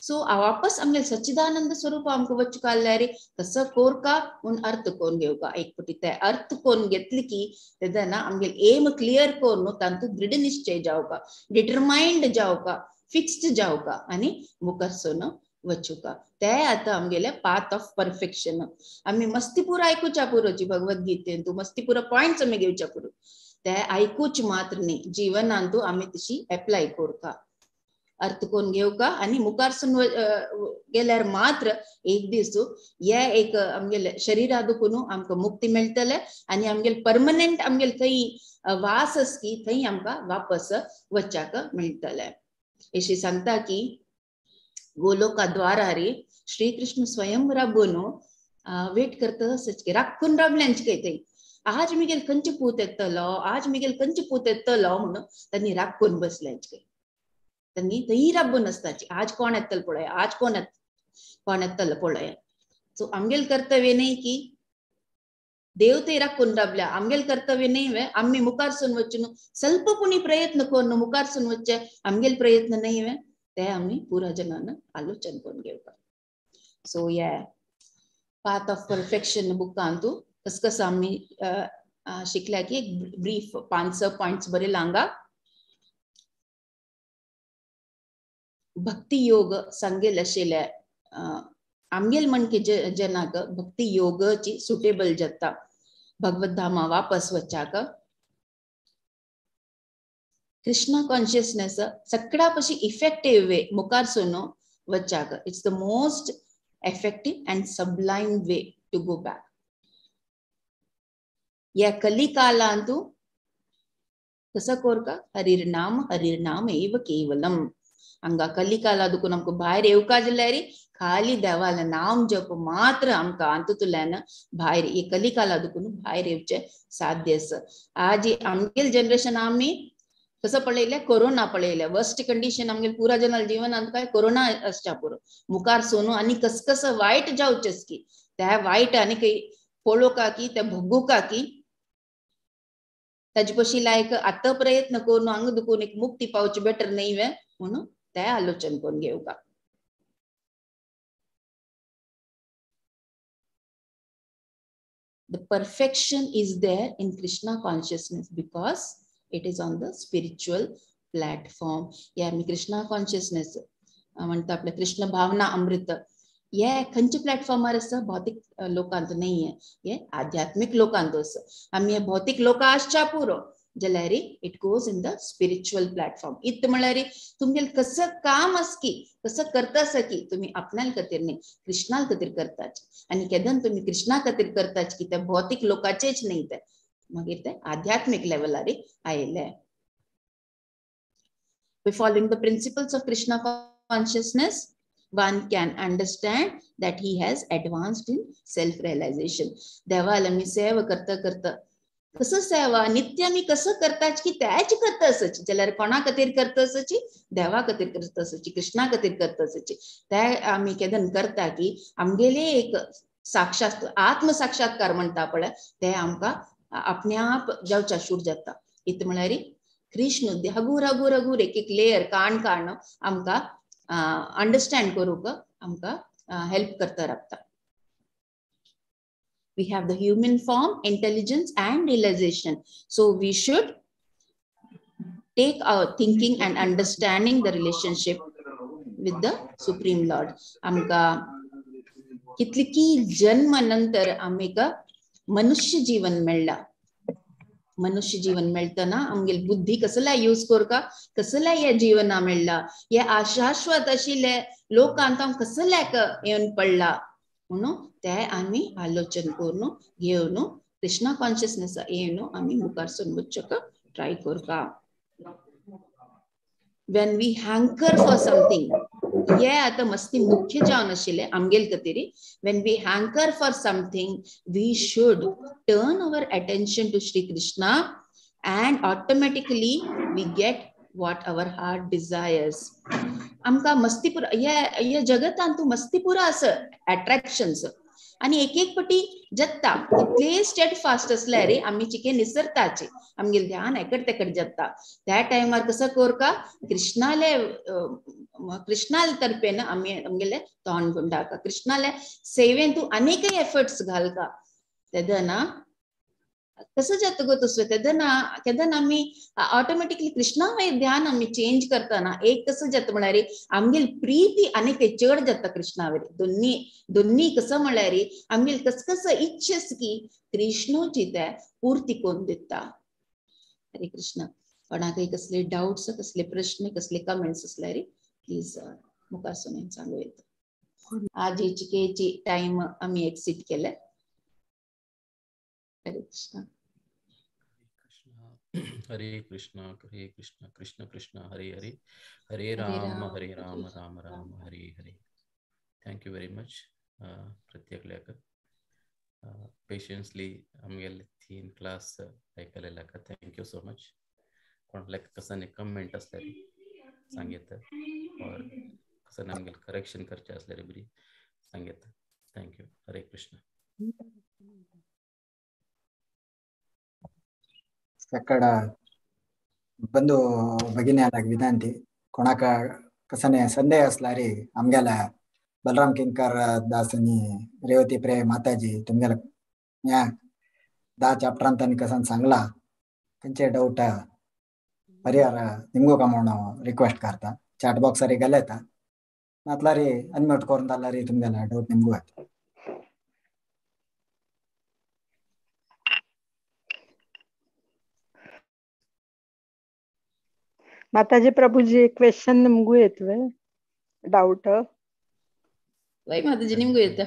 सो वापस आमगे सच्चिदानंद स्वरूप आमकां वचूं काल्यारी कसं कोर का म्हणून अर्थ कोण घेऊ का. एक पटी ते अर्थ कोण घेतली की तेन्ना आमगे एम क्लियर कोर न्हू तांतू दृढ निश्चय जाव का डिटरमाइंड जाव का फिक्स्ड जाव का आनी मुखारसून वचूं का. ते आता आमगेले पाथ ऑफ परफेक्शन आम्ही मस्तीपूर ऐकूच्या पुरोची भगवद्गीतेन तू मस्तीपूर पॉइंट्स आम्ही घेवच्या पुरो ते ऐकूच मात्र न्ही जीवनांतू आम्ही तशी अप्लाय कोर का अर्थ कोण घेऊ का आणि मुखारसून गेल्यार मात्र एक दीस या एक आमगेले शरीरा दुखून आमकां मुक्ती मेळटले आणि आमगेले परमनंट आमगेले थंय वास आस की थंय आमकां वापस वचाक मेळटले. अशी सांगता की गोलोकाद्वारा रे श्री कृष्ण स्वयं राबोनो वेट करता सच के राखून राबल्यांच काही आज मिगेल कंच पूत येतलो आज मिगेल कंच पूत येतलो म्हणून त्यांनी राखून बसल्यांच काही त्यांनी तही राबून असताची आज कोण येतल पळय आज कोण येतल पळय. सो आमगेल कर्तव्य नाही की देव ते राखून राबल्या आमगेल कर्तव्य नाही वे आम्ही मुखारसून वचून ಸ್ವಲ್ಪ पुणी प्रयत्न करून मुखारसून वच्चे आमगेल प्रयत्न नाही वे ते आम्ही पुरा जनानं आलोचन करून घेवका. सो या पाथ ऑफ परफेक्शन बुकांतू कसं आम्ही शिकल्या की एक ब्रीफ 5-6 पॉइंट्स बरे लांगा. भक्ती योग सांगेल अशेल्या आमगेल मन के जनाक भक्ती योग ची सुटेबल जत्ता भगवत धामा वापस वचाक कृष्णा कॉन्शियसनेस सगळा पशी इफेक्टिव वे मुखार सोनो वचाक it's the most effective and sublime way to go back. या कलिकालांतु कसं कोरका हरिर्नाम एव केवलम अंगा कलिकाला दुकून आमको बाहेर येवका जल्यारी खाली देवाला नाम जप मात्र आमका अंतुतुल्यान बाहेर ये कलिकाला दुकून बाहेर येवचे साध्य अस. आज आमगेल जनरेशन आम्ही कसं पळयल्या कोरोना पळयल्या वर्स्ट कंडिशन आमगेल पुरा जनल जीवन अंत काय कोरोना असच्या पुरो मुखार सोनू आणि कस वाईट जावचेस की त्या वाईट आणि काही पळो का की त्या भोगू का की ताजे पशी लायक आता प्रयत्न करून अंग दुखून एक मुक्ती पावची बेटर नाही वे म्हणून त्या आलोचन करून घेऊ का. The perfection is there in Krishna consciousness because it is on the spiritual platform. या मी कृष्णा कॉन्शियसनेस म्हणता आपल्या कृष्ण भावना अमृत ये खंच प्लॅटफॉर्मर असं भौतिक लोकांत नाही आहे ये आध्यात्मिक लोकांत असं आम्ही हे भौतिक लोक आसच्या पुरो जाल्यार it goes in the spiritual platform. इत म्हळ्यार तुमगेल कसं काम असकी कसं करता सकी तुम्ही आपणाल खातीर नाही कृष्णाल खातीर करताच आणि केदन तुम्ही कृष्णा खातीर करताच की त्या भौतिक लोकांचेच नाही ते मागीर ते आध्यात्मिक लेवलार आयले. By following the principles of Krishna consciousness, one can understand that he has advanced in self-realization. देवाला मी सेवा करता करता कसं सेवा नित्य मी कसं करताच की त्याच करता असची जाल्यार कोणा खातीर करता असची देवा खातीर करता असची कृष्णा खातीर करता असची त्या आम्ही केदन करता की आमगेले एक साक्षात आत्म साक्षात्कार म्हणता पळय ते आमकां आपणे आप जावचा शूट जाता. इत म्हळ्यार कृष्ण रघु रघु रघु एक एक लेयर काण काण आमकां अंडरस्टँड करूक आमकां हेल्प करता रावता. We have the human form, intelligence and realization. So we should take our thinking and understanding the relationship with the Supreme Lord. आमका कितली की जन्म नंतर आमका मनुष्य जीवन मेळ्ळा. मनुष्य जीवन मेळतना आमगेल बुद्धी कसला यूज करका कसला या जीवना मेळ्ळा या अशाश्वत आशिल्ले लोकांत कसल्याक येवन पडला म्हणून ते आम्ही आलोचन करून घेवन कृष्णा कॉन्शियसनेस येवन आम्ही मुखार सोन वचूक ट्राय करका. When we hanker for something, ये आता मस्ती मुख्य जावन आशिल्ले आमगेल खातीर. When we hanker for something, we should turn our attention to Shri Krishna and automatically we get what our heart desires. आमका मस्तीपुरा या जगतांतू मस्तीपुरा असं अट्रॅक्शन्स आणि एक एक पटी जत्ता इतले स्टेट फास्ट असल्यार आम्ही चिके निसरताचे आमगेल ध्यान एकड तेकड जत्ता. त्या टायमार कसं करका कृष्णाल तर्फेन आम्ही आमगेले तोंड गुंडाका कृष्णाले सेवेन तू अनेक एफर्ट्स घालका तेदना कसं जात गो तसं तेदना आम्ही ऑटोमॅटिकली कृष्णा वयर ध्यान आम्ही चेंज करताना एक कसं जात म्हळ्यार आमगेल प्रीती अनेक चड जाता कृष्णावर दोन्ही कसं म्हळ्यार आमगेल कसं इच्छस की कृष्णची ते पूर्ती करून दिता. हरे कृष्ण. कोणाकय कसले डाउट्स कसले प्रश्न कसले कमेंट्स असल्यार प्लीज मुखार सोन सांगू येता. आज ही चिकेची टाइम आम्ही एक्सिट केले. हरे कृष्ण. हरे Krishna Krishna Krishna Hare Hare Hare Ram Ram Ram Hare Hare. Thank you very much प्रत्येक पेशन्सली आमगेले 3 क्लास आयकलेल्या का थँक यू सो मच. कोणाक कसं कमेंट असल्यार सांगेत और कसं आमगेले करेक्शन करचे असल्यार बरी सांगेत. Thank you. हरे कृष्ण. सकाळ बंधू भगिन्याला विनंती कोणाक कसने संदेह असला रे आमगेला बलराम किंकर दासनी रेवती प्रे माताजी तुमगेला या 10 चॅप्टरांत कसन सांगला खंयचे डाऊट परिहार निमगो का म्हणून रिक्वेस्ट करता चॅट बॉक्सारी गेले तर नातला रे अनम्यूट करून जाल्यार रे तुमगेला डाऊट निमगो येता. माताजी प्रभुजी क्वेश्चन निमगू येतवे डाऊट वय माताजी निमगू येत.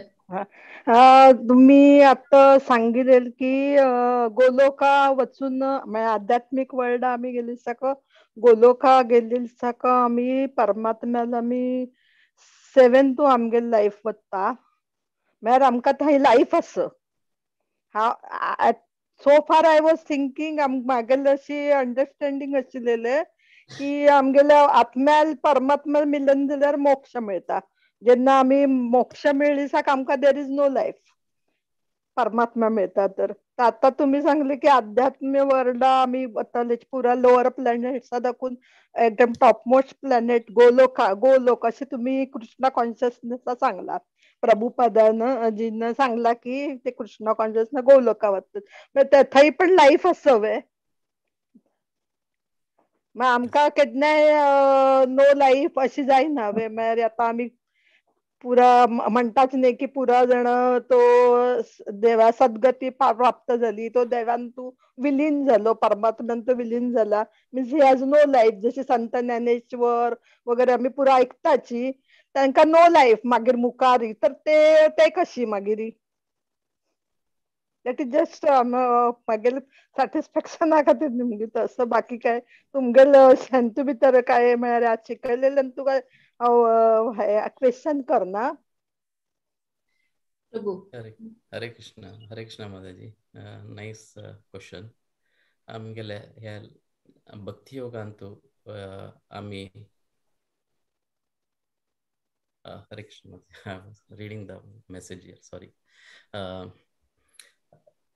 तुम्ही आता सांगितले की गोलोका वचून आध्यात्मिक वर्ल्ड आम्ही गेली साक गोलोका गेली साक आम्ही परमात्म्याला आम्ही 7 टू आमगे लाईफ वता म्हळ्यार आमकां थंय लाईफ आस. सो फार आय वॉज थिंकिंग म्हागेले अशी अंडरस्टँडिंग आशिल्लें की आमगेल्या आत्म्याल परमात्म्याल मिलन जाल्यार मोक्ष मेळटा. जेन्ना आम्ही मोक्ष मेळ्ळी साक आमकां देर इज नो लाईफ परमात्मा मेळटा. तर आता तुम्ही सांगले की अध्यात्म वर्ल्ड आम्ही वताले पुरा लोअर प्लॅनेट्स दाखवून एकदम टॉप मोस्ट प्लॅनेट गोलोक असे तुम्ही कृष्णा कॉन्शियसनेस सांगला. प्रभुपदानं जीनं सांगला की ते कृष्णा कॉन्शियसनेस गोलोका वतात थंय पण लाईफ आसवे. मग आमकां केन्नाय नो लाईफ अशी जायना म्हळ्यार आता आम्ही पुरा म्हणटाच न्ही की पुरा जण तो देवा सद्गती प्राप्त झाली तो देवान तू विलीन झालो परमात्म्यान तो विलीन झाला means he has no life. जशी संत ज्ञानेश्वर वगैरे आम्ही पुरा ऐकताची तांकां नो लाईफ मागीर मुखारी तर ते कशी मागीर दॅट इज जस्ट मागेल सॅटिस्फॅक्शना खातीर निमगे तसं बाकी काय तुमगेल शांत भितर काय म्हळ्यार आज शिकयलेल्यान तुका क्वेश्चन करना. प्रभू हरे कृष्ण माताजी. Nice question. आमगेले ह्या भक्ती योगांतू आम्ही Hare Krishna reading the message here sorry.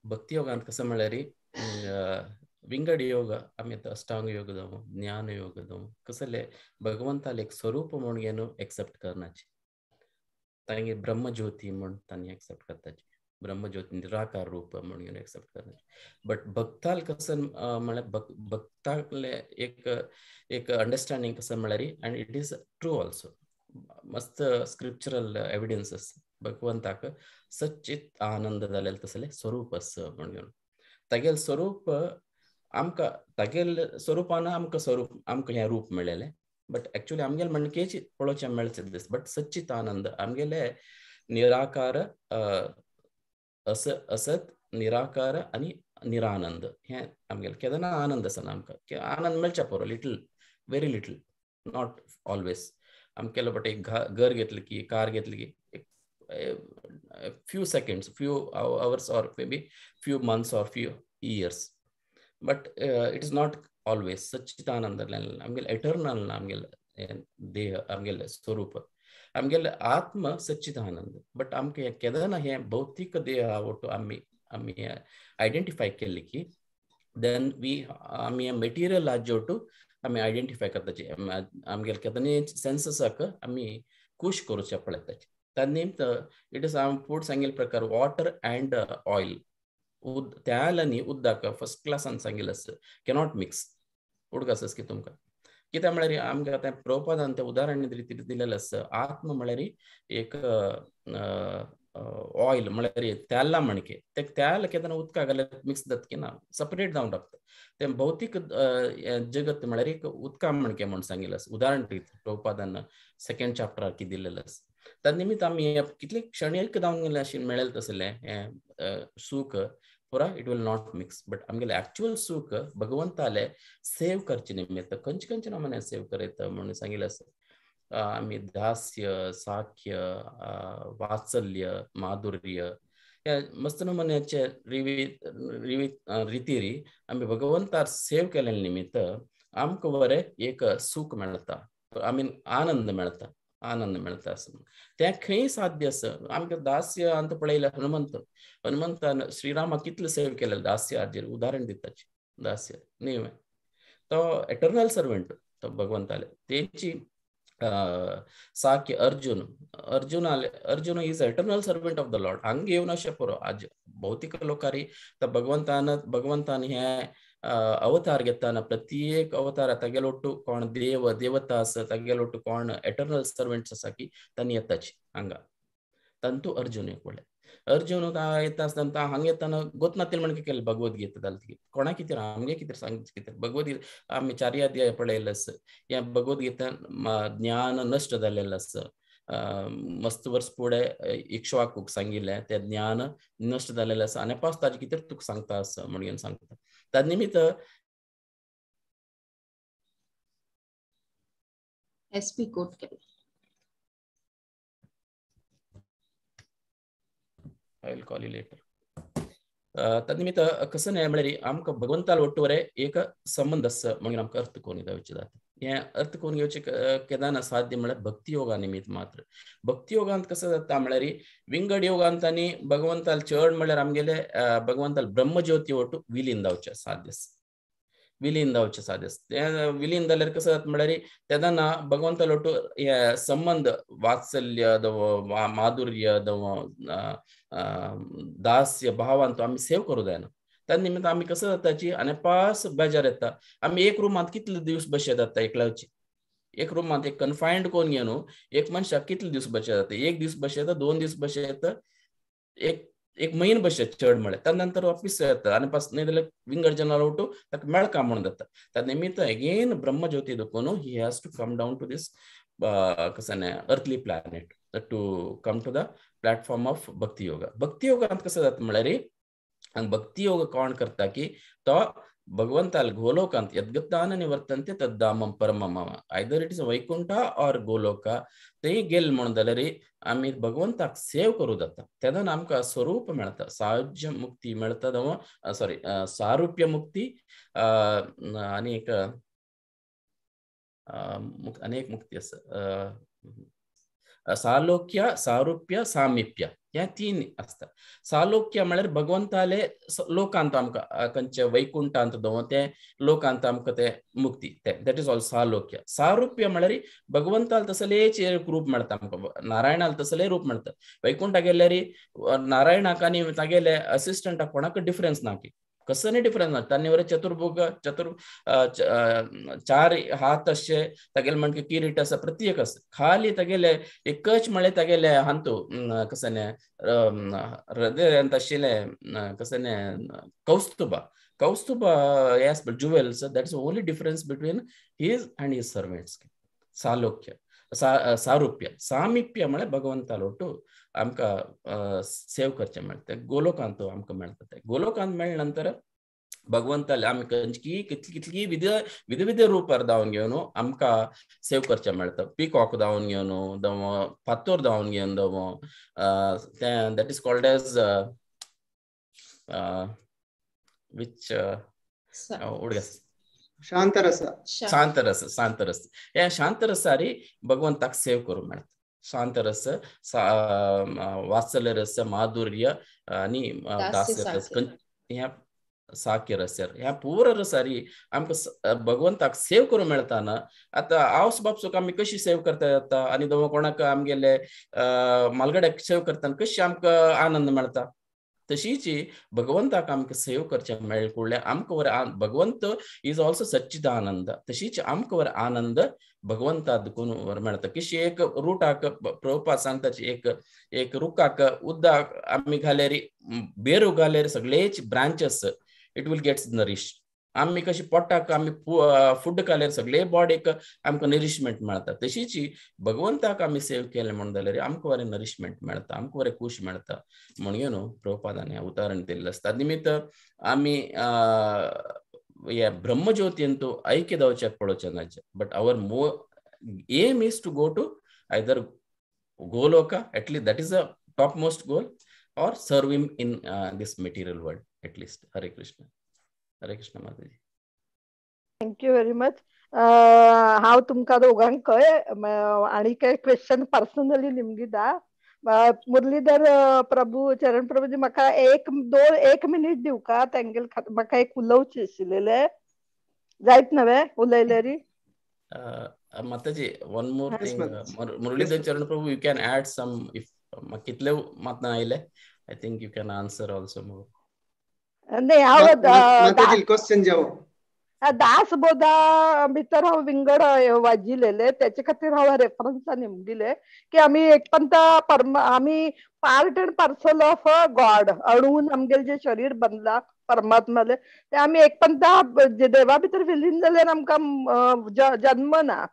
भक्ती योगांत कसं म्हळ्यार विंगड योग आम्ही अष्टांग योग जावं ज्ञान योग जावं कसले भगवंताले एक स्वरूप म्हणून घेऊन एक्सेप्ट करण्याची तांगे ब्रह्मज्योती म्हणून तांणी एक्सेप्ट करताची ब्रह्मज्योती निराकार रूप म्हणून घेऊन एक्सेप्ट करण्याची. बट भक्ताल कसं म्हळ्यार भक्ताले एक अंडरस्टँडिंग कसं म्हळ्यार and it is true also मस्त स्क्रिप्चरल एविडेन्सेस भगवंताक सच्चित आनंद जालेले तसले स्वरूप आस म्हणून तागेल स्वरूप आमकां तागेल स्वरूपान आमकां स्वरूप आमकां हें रूप मेळ्ळेलें. बट एक्चुअली आमगेले म्हणकेच पळोवचें मेळचें दिस. बट सच्चित आनंद आमगेले निराकार असत निराकार आनी निरानंद हें आमगेले केदना आनंद आसना आमकां आनंद मेळच्या पुरो little very little not always. आमगेलो बट एक घर घेतले की कार घेतली की few seconds, few hours, or maybe few months or few years. But it is not always. Sachitananda आमगेले eternal आमगेले देह आमगेले स्वरूप आमगेले आत्म सच्चिदानंद. बट आमके केदना हे भौतिक देह आवटो आम्ही आयडेंटिफाय केले की देन आम्ही मेटेरियल आजोटू आम्ही आयडेंटिफाय करताचे आमगेले केदने सेन्सेसाक आम्ही खुश करूचे पळयताचे. निमित्त इट इज फूड सांगेल प्रकार वॉटर अँड ऑयल त्याल आनी उदक फर्स्ट क्लासान सांगेल आस कॅनॉट मिक्स उडक आसास की तुमकां कित्याक म्हळ्यार आमकां आतां प्रभुपादान तें उदाहरण रितीन दिलेलें आसा. आत्म म्हळ्यार एक ऑयल म्हळ्यार त्याला म्हणके ते त्याल केदना उदका घाल्यार मिक्स जाता की ना सेपरेट जावन रावता. ते भौतीक जगत म्हळ्यार एक उदका म्हणके म्हूण सांगेल आसा उदाहरण रितीन प्रभुपादान 2nd चॅप्टरार कितें दिलेलें आसा. त्या निमित्त आम्ही कितले क्षणिक जावन गेले अशें मेळेल तसलें हें सूख पुरा it will not mix. But आमगेले ऍक्च्युअल सूख भगवंताले सेव करचे निमित्त खंयचे खंयचे नमुने सेव करयत म्हणून सांगितलं असं. आम्ही दास्य, साख्य, वात्सल्य, माधुर्य या मस्त नमुन्याचे रितीरी आम्ही भगवंतार सेव केल्या निमित्त आमक वरे एक सूख मेळता, आय मीन आनंद मेळता, आनंद मेळता असं. त्या खंय साध्य असं आमकां दास्य अंत पळयला हनुमंतान श्रीरामा कितले सेव केलें दास्य हाजेर उदाहरण दिताचे. दास्य न्ही तो एटर्नल सर्वंट तो भगवंताले. तेची साख्य Arjuna is eternal servant of the Lord. हांगा येवन अशें पुरो आज भौतिक लोकांनी तर भगवंतान हे अवतार घेताना प्रत्येक अवतार तागेलोटू कोण देवता आसा तागेलोटू कोण एटर्नल सर्वंट्स आसा की तांणी येताचे हांगा. तंतू अर्जुन एक वडले अर्जुन येता आसतना हांगा येताना गोतनातील म्हणके केलें भगवद्गीता जाली कोणा कितें आमगे कितें सांग कितें भगवद्गीता आमी 4 अध्याय पळयलें आसा. ह्या भगवद्गीतान ज्ञान नष्ट जालेलें आसा. मस्त वर्स पुढे इक्ष्वाकूक सांगिल्लें तें ज्ञान नष्ट जालेलें आसा आनी पास ताजें कितें तुका सांगता आसा म्हणून सांगता. त्या निमित्त एसपी कोट केलें. I will call you later. तदनिमित्त कसं नाही म्हळ्यार आमकां भगवंताल ಒಟ್ಟುವರೆ एक संबंध आसा म्हणून आमकां अर्थ करून घेवचे जाता. हे अर्थ करून घेवचे केदाना साध्य म्हळ्यार भक्ती योगा निमित्त मात्र. भक्ती योगांत कसं जाता म्हळ्यार विंगड योगांत आनी भगवंताल चड म्हळ्यार आमगेले भगवंताल ब्रह्मज्योती ಒಟ್ಟು विलीन जावचे साध्य आसा. विलीन जावचे साध्य आसा. ते विलीन जाल्यार कसं जाता म्हळ्यार तेदाना भगवंताल ಒಟ್ಟು संबंध वात्सल्य माधुर्य दास्य भावांत आम्ही सेव करू जायना. त्या निमित्त आम्ही कसं जाताची आनी पास बेजार येता. आम्ही एक रुमांत कितले दिवस बसचे जाता एकल्याची. एक रुमांत एक कन्फायन्ड कोण घे न्हू एक मनशाक कितले दिवस बसचे जाता. एक दीस बसचे येता, 2 दीस बसचे येता, एक म्हयनो बसचे चड म्हळ्यार. त्या नंतर ऑफिस येता आनी पास न्ही जाल्यार विंगड जनावर उठू ताका मेळका म्हणून जाता. त्या निमित्त अगेन ब्रह्मज्योती देखून he has to come down to this कसं earthly planet to come to the platform of bhakti yoga. भक्ती योगांत कसं जाता म्हळ्यार भक्ती योग कोण करता की तो भगवंताल गोलोकांत यद्गतान निवर्तन्ते तद्धामम परमम आयदर इट इज वैकुंठ और गोलोका थंय गेल म्हणून जाल्यार आमी भगवंताक सेव करूं जाता. तेदन आमकां स्वरूप मेळटा, सायुज्य मुक्ती मेळटा. सॉरी सारुप्य मुक्ती आनी एक मुक्ती आसा सालोक्य सारुप्य सामिप्य ह्या 3 असतात. सालोक्य म्हळ्यार भगवंताले लोकांत आमकां खंयचे वैकुंठांत दवो ते लोकांत आमकां ते मुक्ती दॅट इज ऑल सालोक्य. सारुप्य म्हळ्यार भगवंताल तसलेच रूप मेळटा आमकां, नारायणाल तसले रूप मेळटा. वैकुंठाक गेल्यार नारायणाक आनी तागेले असिस्टंटाक कोणाक डिफरन्स ना की कसं नाही डिफरन्स ना. तांणी वरे चतुर्भुग 4 हात असे तागेले म्हणके किरीट आसा प्रत्येक आसा. खाली तागेले एकच म्हळ्यार तागेले हांतू कसं हृदय आशिल्ले कसं कौस्तुभा yes but jewels that's the only difference between his and his servants. सालोक्य सारुप्य सामिप्य म्हळ्यार भगवंताल ಒಟ್ಟು आमकां सेव करचें मेळटा. गोलोकांत आमकां मेळटा. गोलोकांत मेळ्ळे नंतर भगवंताले आमी खंयची कितली विध रुपार दावन घेवन आमकां सेव करचें मेळटा. पिकॉक दावन घेवन फातोर दावन घेवन that is called as which shantarasa. ह्या शांतरसारी भगवंताक सेव करूं मेळटा. शांतरस वात्सल्य रस माधुर्य आनी दास्य रस ह्या साख्य रसार ह्या पूर रसारी आमकां भगवंताक सेव करूं मेळटाना. आतां आवस बापसूक आमी कशी सेव करता येता आनी कोणाक आमगेले मालगड्याक सेव करतना कशी आमकां आनंद मेळटा तशीच भगवंताक आमकां सेव करचें मेळ्ळे कडल्यार आमकां वर भगवंत इज ऑल्सो सच्चिदानंद. तशीच आमकां वर आनंद भगवंता देखून वर मेळटा. कशी एक रुटाक प्रभुपाद सांगता एक रुखाक उदक आमी घाल्यार बेरू घाल्यार सगळेच branches it will gets nourish. आम्ही कशी पोटाक आम्ही फूड खाल्यार सगळे बॉडीक आमकां नरिशमेंट मेळटा, तशीच भगवंताक आमी सेव केले म्हण जाल्यार आमकां बरें नरिशमेंट मेळटा, आमकां बरें खुश मेळटा म्हणून न्हू प्रभुपादान हें उदाहरण दिल्लें आसता. निमित्त आमी या ब्रह्मज्योतींतू ऐक्य जावच्याक पळोवचें ना, but our aim is to go to either Goloka, at least that is the topmost goal, or serve him in this material world at least. Hare Krishna. Hare Krishna Mataji. Thank you very much. हांव तुमकां दोगांक कळ्ळे आनी काही question personally निमगे दा. मुरलीधर प्रभू चरण प्रभूजी म्हाका एक मिनिट दिवका, तेंगेल म्हाका एक उलोवचें आशिल्लें. जायत नवे उलयलें? Mataji, one more thing. Muralidhar Charan Prabhu, you can add some, if कितले matna आयले, I think you can answer also more. नाही हांव माताजी क्वेश्चन जावो दास बोधा भितर हांव विंगड वाजिलेले, त्याचे खातीर हांव रेफरन्सान निमगिले की आमी एक पंत आमी part and parcel of God, अणून आमगेले जे शरीर बनला परमात्माले ते आमी एक पंत देवा भितर विलीन जाल्यार आमकां जन्म ना.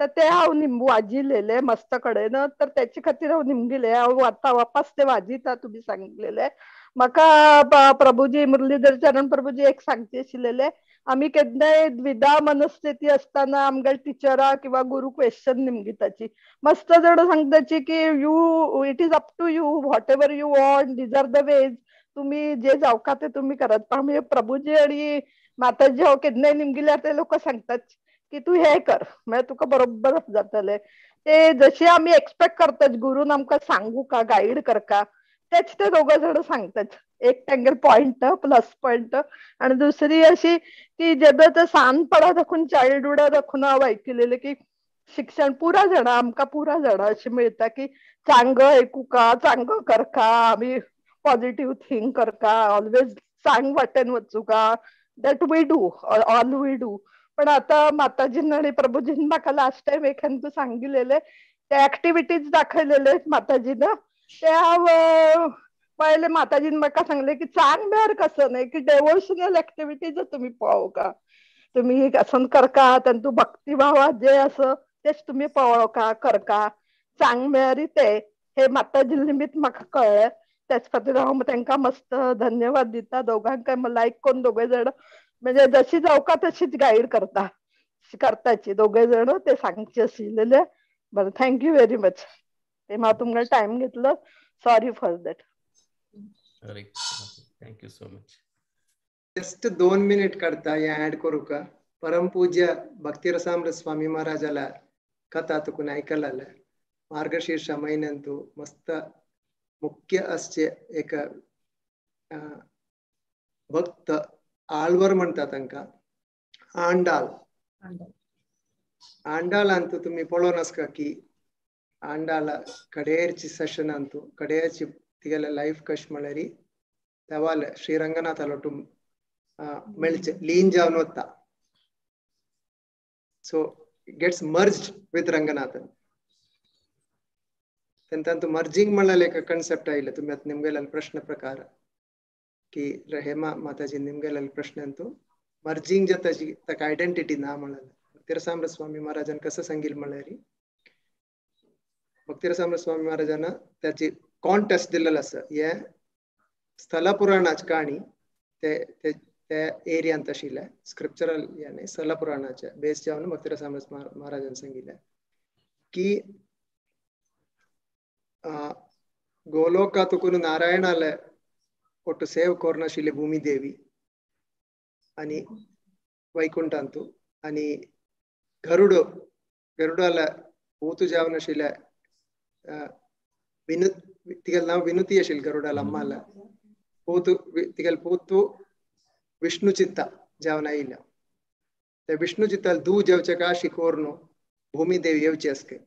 तर ते हांव वाजिलेले मस्त कडेन, तर त्याचे खातीर हांव निमगिले. हांव आतां वापस ते वाजिता तुमी सांगिल्लेले. म्हाका प्रभूजी मुरलीधर चरण प्रभूजी एक सांगचे आशिल्लेले, आमी केन्नाय द्विधा मनस्थिती असताना आमगेले टिचरा किंवा गुरु क्वेश्चन निमगिताची मस्त जण सांगताची की you it is up to you, whatever you want, these are the ways, तुम्ही जे जावका ते तुम्ही करत. पण प्रभूजी आणि माताजी हांव केन्नाय निमगिल्यार ते लोक सांगतात की तू हे कर, म्हणजे तुका बरोबर जातले. ते जशी आम्ही एक्सपेक्ट करतात गुरून आमकां सांगू का, गाईड करका, तेच ते दोघं जण सांगतात. एक तेंगेल पॉइंट प्लस पॉइंट, आणि दुसरी अशी की जेन्ना ते सानपणा दाखून चाइल्डहूडा दाखून हांव आयकिल्लें की शिक्षण पुरा जाणा आमकां पुरा जाणा अशें मेळटा की चांग आयकुका, चांग करका, आमी पॉझिटिव्ह थिंक करका, ऑलवेज चांग वाटेन वचूका, that we do, all we do. पण आता माताजीन आणि प्रभूजीन म्हाका लास्ट टाइम एखाद तू सांगिल्लेले ते ऍक्टिव्हिटीज दाखयलेले माताजीनं, ते हांव पहिले माताजीन म्हाका सांगले की चांग मेर कसं नाही की डेवोशनल ऍक्टिव्हिटीज तुम्ही पळोवका, तुम्ही असं करका, तू भक्तिभावात जे असं तेच तुम्ही पळोवका करका, चांग मेरी ते हे माताजी निमित्त म्हाका कळ्ळें. त्याच खातीर हांव तांकां मस्त धन्यवाद दिता दोगांकय. लायक कोण दोघे जण म्हणजे जशी जावका तशीच गाईड करताची दोघे जण, ते सांगचे आशिल्लेले. बरं, थँक्यू व्हेरी मच. ते हांव तुमकां टाइम घेतलो, sorry for that. Thank you so much. Just 2 minute करता हे ऍड करू का. परमपूज्य भक्तिरसामृत स्वामी महाराजाला कथा तुकून ऐकलेलं मार्गशीर्ष महिन्यांतू मस्त मुख्य असचे एक भक्त आळवर म्हणतात तांकां आंडाल. आंडाल अंतू तुम्ही पळोवन आसका की आंडाल कडेरची सेशन अंतू कडेरची तिगेले लाईफ कश म्हळ्यार देवाल श्रीरंगनाथाला मेळचे लीन जावन वता. So gets merged with Ranganathan. तेंतू मर्जिंग म्हणल्यार एक कन्सेप्ट आयले तुम्ही निमगेले प्रश्न प्रकार की हेमा माताजी निमगेले प्रश्नांतू मर्जिंग जाताची ताका आयडेंटिटी ना म्हणाले. भक्तिरसामृत स्वामी महाराजान कसं सांगितलं म्हळ्यार भक्तिरसामृत स्वामी महाराजान त्याची कॉन्टेस्ट दिलेलं आसा. हे स्थल पुराणाची काणी ते एरियांत आशिल्ले स्क्रिप्चरल याने स्थल पुराणाचे बेस जावन भक्तिरसामृत महाराजान सांगितले की गोलोका तुकून नारायणाले ಒಟ್ಟು ಸೇವ್ ಕೋರ್ನಶಿಲೆ ಭೂಮಿ ದೇವಿ आणि वैकुंठांतू आणि गरुडाला पोतू जावन आशिल्ले तिगेल नांव विनुती आशिल्लें गरुडाला अम्माला तिगेल पोतू विष्णू चित्ता जावन आयिल्लो. ते विष्णू चित्ताल दू जेवचे काशी कोरनु भूमी देवी येवची असके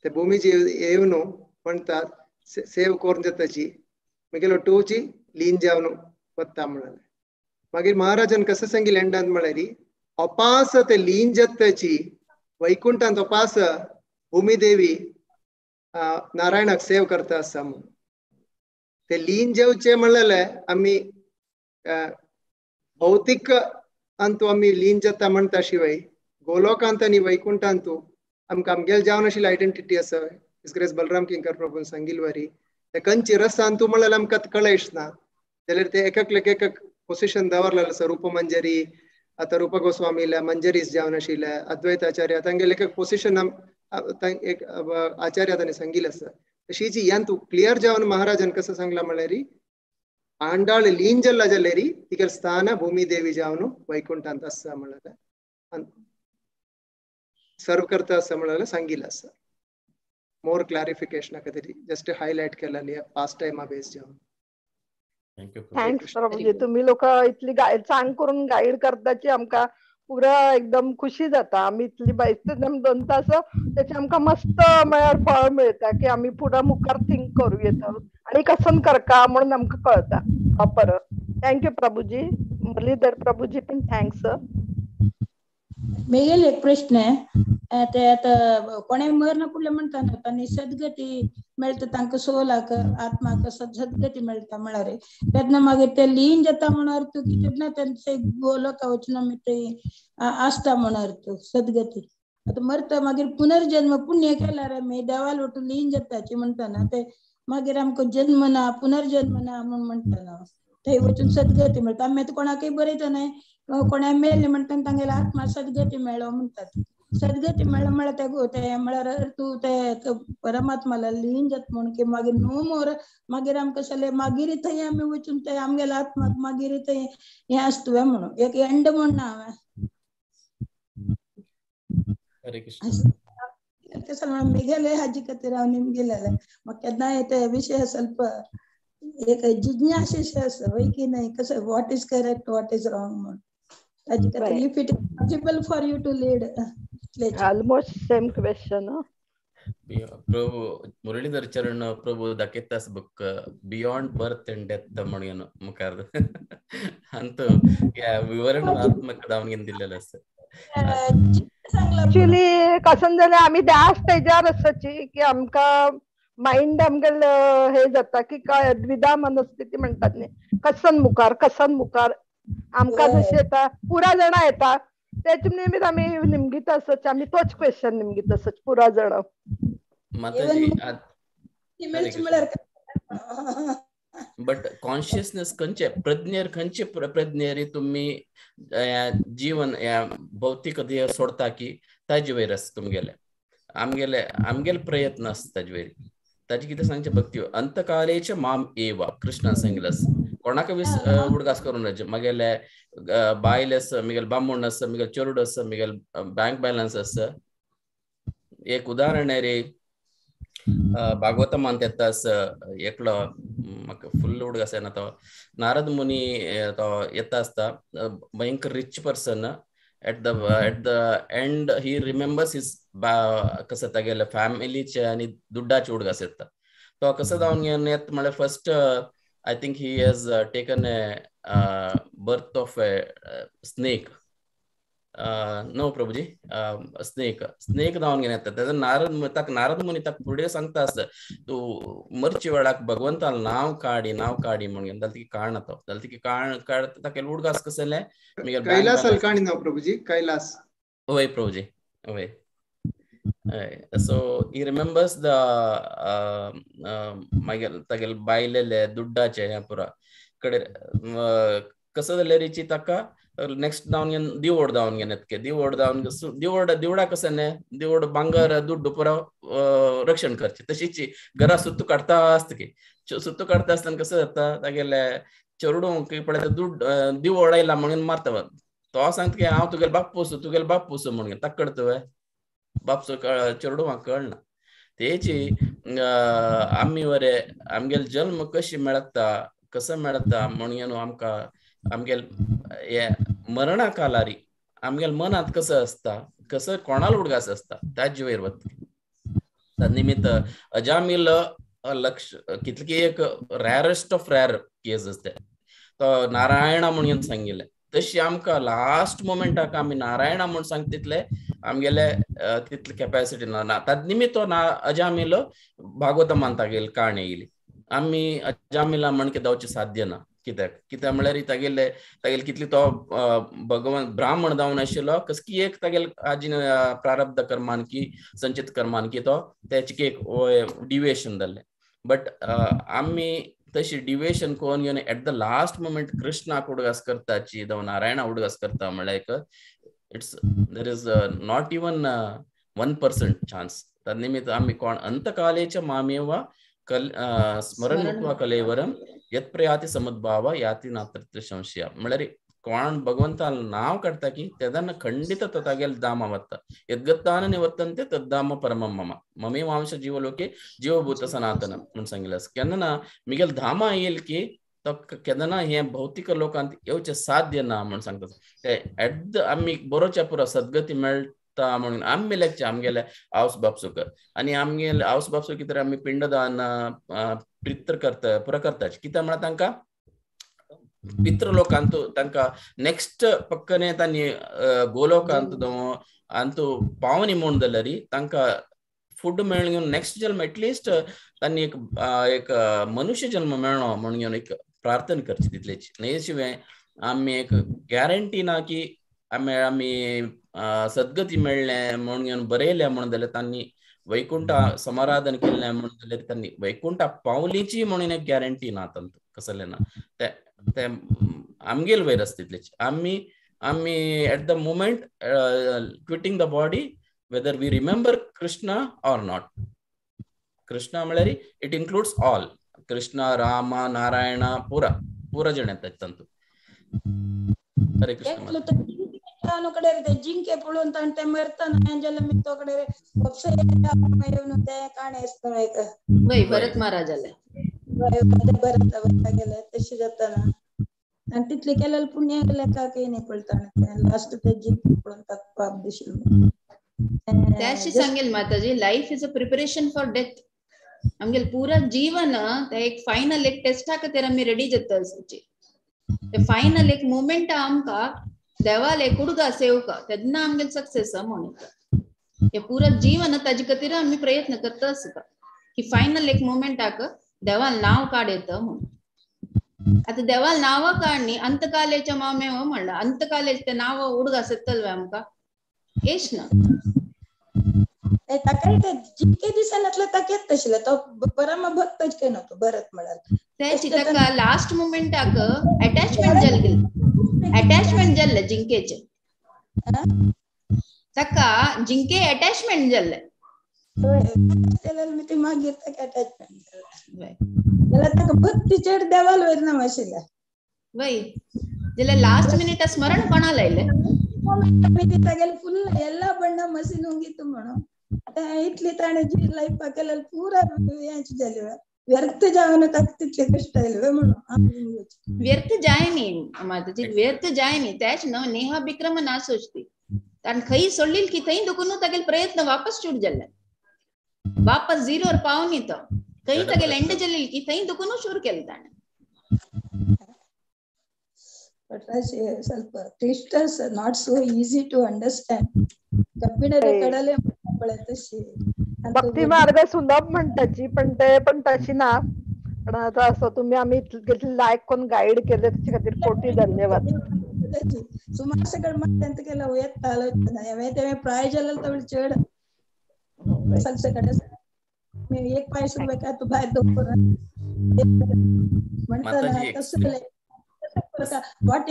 ते भूमीची येवन म्हणतात सेव कोरून जाताची मागीर टूची लीन जावन वता म्हणाले. मागीर महाराजान कसं सांगिल्लें एंडांत म्हळ्यार अपास ते लीन जाताची वैकुंठांत अपास भूमी देवी नारायणाक सेव करता आसा म्हणून. ते लीन जेवचे म्हणलेले आमी भौतिक अंतू आम्ही लीन जाता म्हणता शिवाय गोलोकांत आणि वैकुंठांतू आमकां आमगेल जावन आशिल्ली आयडेंटिटी आसा हिज ग्रेस बलराम किंकर प्रभून सांगिल्ली वरी ते खंयची रसांतू म्हणल्यार आमकां कळयच ना जाल्यार ते एक पोसिशन दवरलेलें आसा रूपमंजरी आता रूप गोस्वामी मंजरीस जावन आशिल्ले अद्वैत आचार्य तांगेले एक पोसिशन एक आचार्य तांणी सांगिल्लें आसा तशीच ह्यान तू क्लियर जावन महाराजान कसं सांगला म्हळ्यार आंडाळ लीन जल्ला जाल्यार तिगेल स्थान भूमी देवी जावन वैकुंठांत आसा म्हळ्यार सर्व करता आसा म्हळ्यार सांगिल्लें आसा मोर क्लॅरिफिकेशन खातीर जस्ट हायलायट केला पास्ट टायमा बेस जावन थँक्स प्रभूजी तुम्ही लोक इतली सांग करून गाईड करताची आमकां पुरा एकदम खुशी जाता आम्ही इतली 2 तास त्याचे आमकां मस्त म्हळ्यार फळ मिळता की आम्ही पुढे मुखार थिंक करू येता आणि कसन करका म्हणून आमकां कळता प्रॉपर थँक्यू प्रभूजी मुरलीधर प्रभूजी पण थँक्स मेगेल एक प्रश्न आहे ते आता कोणे मरण कुठले म्हणता ना त्यांनी सद्गती मेळता तांकां सोलाक आत्माक सद्गती मेळटा म्हळ्यार तेन्ना मागीर ते लीन जाता म्हणार तू की तेन्ना त्यांचे गोलोक वचन ते आसता म्हणार तू सद्गती आता मरता मागीर पुनर्जन्म पुण्य केल्यार आमी देवाल वटून लीन जाताची म्हणटाना ते मागीर आमकां जन्म ना पुनर्जन्म ना म्हणून म्हणटाना थंय वचून सद्गती मेळटा आमी आतां कोणाकय बरयता न्हय कोणा मेले म्हणटा तांगेलो आत्मा सद्गती मेळ्ळो म्हणटात सद्गती मेळ्ळो म्हळ्यार ते म्हळ्यार तूं ते परमात्माला लीन जाता म्हण की मागीर नो मोर मागीर आमकां जालें मागीर थंय आमी वचून ते आमगेल्या आत्माक मागीर थंय हें आसता म्हणून एक एंड म्हणना हांवें हरे कृष्ण कसं मेघालय हाजी खातीर हांव निमगेलें म्हाका केन्नाय ते विशय ಸ್ವಲ್ಪ एक जिज्ञासा आसा वय की नाही कसं what is correct what is wrong म्हणून ताजे खातीर if it is possible for you to lead almost same question Prabhu Muralidhar Charan Prabhu दाखयतास book beyond birth and death म्हणून मुखार अंत या विवरणात्मक दावन दिलेलं असतं ऍक्च्युली कसं जालें आमी त्या स्टेजार आसाची की आमकां माइंड आमगेल हे जाता की काय द्विधा मनस्थिती म्हणटात न्ही कसन मुखार आमकां जशी येता पुरा जाणां येता त्याच्या निमित्त आमी निमगीत आसच आमी तोच क्वेश्चन निमगीत आसच पुरा जाण माताजी बट कॉन्शियसनेस खंयचे प्रज्ञेर तुम्ही जीवन या भौतिक देह सोडता की ताजे वयर आसा तुमगेले आमगेले प्रयत्न आसता ताजे वयर ताजे कितें सांगचे भक्ती अंतकालेच माम एव कृष्णान सांगलास कोणाक उडगास करून राजे मगेले बायल आसा मगेल बामूण आसा मगेल चेडूड आसा मगेल बँक बॅलन्स आसा एक उदाहरण रे भागवतमान येतास एकलो म्हाका फुल्ल उडगास येना तो नारद मुनी तो येता आसता भयंकर rich person at the end he remembers his कसं तागेले फॅमिलीचे आणि दुड्डाचे उडगास येता तो कसं जावन घेवन येता म्हळ्यार first I think he has taken a birth of a snake. No, Prabhuji. Snake जावन घेवन येता तेजो नारद मुनी ताका फुडें सांगता आसता तूं मरचे वेळाक भगवंताल नांव काडी म्हणून जाल्यार तिका काळना तो जाल्यार तिका काडता ताका उडगास कसले कैलास अलकाणी नाव प्रभुजी कैलास होय प्रभुजी होय so he remembers the तागेल बायलेले दुड्डाचे ह्या पुरा कडे कसं जालें रिची ताका नेक्स्ट जावन घेवन दिवोड जावन घेवन येतके दिवोडा कसं न्ही दिवोड भांगर दुड्डू पुरा रक्षण करचे तशीच घरा सुत्तू काडता आसता की सुत्तू काडता आसतना कसं जाता तागेले चेडू पळय दुड्ड दिवोड आयला म्हणून मारता तो सांगता की हांव तुगेले बाप पोसू म्हणून ताका कळटा बापसो चेडू म्हाका कळना तेची आमी वरे आमगेल जल्म कशी मेळता कसं मेळता म्हणून आमकां आमगेल हे मरणा कालारी आमगेल मनात कसं असता कसं कोणाला उडगास असता ताजे वयर वता निमित्त अजामिल लक्ष कितली एक रॅरेस्ट ऑफ रॅर केस असते तो नारायणा म्हणून सांगिल्ले तशी आमकां लास्ट मोमेंटाक आमी नारायणा म्हणून सांगता तितले आमगेले तितली कॅपॅसिटी ना ताजे निमित्त अजामिल भागवत मानता गेल काणी येयली आमी अजामिला म्हणके जावचे साध्य ना कित्याक म्हळ्यार तागेल कितली तो भगवान ब्राह्मण जावन आशिल्लो कसकी एक तागेल आजीन प्रारब्ध कर्मान की संचित कर्मान की तो त्याची एक डिविएशन जाल्ले. बट आमी तशी डिविएशन कोण घेवन एट द लास्ट मोमेंट कृष्णाक उडगास करताची जावं नारायणा उडगास करता म्हळ्यार it's there is not even 1% chance. तन्निमित्त आमी कोण अंतकालेच्या मामेव स्मरण मुक्त्वा कलेवरम यत् प्रयाति समुद्भाव याति नात्र संशय. म्हळ्यार कोण भगवंता नाव काढता की तेदನ್ನ ಖಂಡಿತ ತಾಗೆಲ್ ಧಾಮ ವತ್ತ ಯದ್ಗತ್ತಾನ ನಿವತ್ತಂತೆ ತದ್ದಾಮ ಪರಮಂ ಮಮ ಮಮೇ ವಾಂಶ ಜೀವಲೋಕೆ जीवभूत सनातन म्हणून सांगितलं. केन्ना मिगेल धामा येईल की तो केन्ना हे भौतिक लोकांत येवचे साध्य ना म्हणून सांगतात. ते एट आमी बरोच्या पुरो सद्गती मेळटा म्हणून आमगेल्याचे आमगेले आवस बापसूक आनी आमगेले आवस बापसूक कितें आमी पिंडदान पित्र करता पुरो करताच कित्याक म्हळ्यार तांकां पितृ लोकांत तांकां नेक्स्ट पक्कने तांणी गोलोकांत अंतू पावनी म्हूण जाल्यार तांकां फूड मेळून घेवन नेक्स्ट जल्म एटलिस्ट तांणी एक मनुष्य जल्म मेळ्ळो म्हणून घेवन एक प्रार्थना करची तितलेची. न्ही शिवाय आमी एक गॅरंटी ना की आमी सद्गती मेळ्ळे म्हणून घेवन बरयले म्हणून जाल्यार तांणी वैकुंठा समाराधन केल्लें म्हणून जाल्यार तांणी वैकुंठा पावलीची म्हणून एक गॅरंटी ना तांत कसलें ना. ते आमगेल वयर आसता तितलेची. आमी at the moment quitting the body whether we remember Krishna or not. Krishna म्हळ्यार it includes all. Krishna, Rama, Narayana pura जण येतात तांतू. हरे कृष्ण. कಡೆ ಜಿಂಕೆ ಪುಳುಂತ ಅಂತೆ ಮರ್ತಾನ ಅಂಜಲ ಮಿತ್ತೋ ಕಡೆ ಒಪ್ಸೆ ಕಾಣೇಸ್ತಾನೆ वय भरत महाराजाले भरत गेले तशी जाताना आणि तिथले केलेलं पुण्य लेखा काही नाही पळताना लास्ट ते जिंके पळून पाप दिसलो. त्याशी सांगेल Mataji life is a preparation for death. आमगेल पूरा जीवन एक फायनल एक टेस्ट खातीर आमी रेडी जाता आसची. ते फायनल एक मोमेंट आमकां देवाले कुडगा सेवका तेन्ना आमगेल सक्सेस म्हणून हे पूरा जीवन ताजे खातीर आमी प्रयत्न करता आसता की फायनल एक मोमेंटाक देवाल नाव काडयता म्हणून. आता देवाल नाव काडणी अंतकालेच्या मामेव म्हणला अंतकालेच ते नाव उडगास येतले आमकां येश ना. जितके दिसांतले ताकेच तशिले तो परम भक्तच के नव्हतो भरत म्हणाल त्याची ताका लास्ट मोमेंटाक अटॅचमेंट जाल्ली अटॅचमेंट जाल्ले जिंकेचे ताका जिंके अटॅचमेंट जाल्ले त्याला मी ते मागीर ताका अटॅचमेंट त्याला ताका भक्ती चेड देवाल वयर नाव आशिल्ले वय जाल्यार लास्ट मिनिट स्मरण कोणाला आयले तागेले फुल ಎಲ್ಲ ಬಣ್ಣ ಮಸಿ ನುಂಗಿತ್ತು म्हणून आता इतली ताणे जी लाईफ केलेलं पुरा यांची झाली व्यर्थ जावं ताका तितले कष्ट आयले म्हणून व्यर्थ जायनी माताजी व्यर्थ जायनी त्याच न नेहा विक्रम ना सोचती ताण खई सोडलील की थई दुखून तागेल प्रयत्न वापस छूट जाल्ले वापस झिरोर पावनी तो खई तागेल एंड जाल्ली की थई दुखून शूर केले ताणे. But ಸ್ವಲ್ಪ ಕ್ಲಿಷ್ಟಸ್ not so easy to understand कपिडे कडले पळतशी भक्ती मार्ग सुलभ म्हणताची पण तशी ना. पण आता असं तुम्ही आम्ही लायक कोण गाईड केले त्याच्या खातीर कोटी धन्यवाद. सुमार सगळं माध्यंत केलं येत आलं ते प्राय झालं तर चढ सगळं मी एक पाय सुरू का तू बाहेर दोन म्हणतात कसं व्हॉट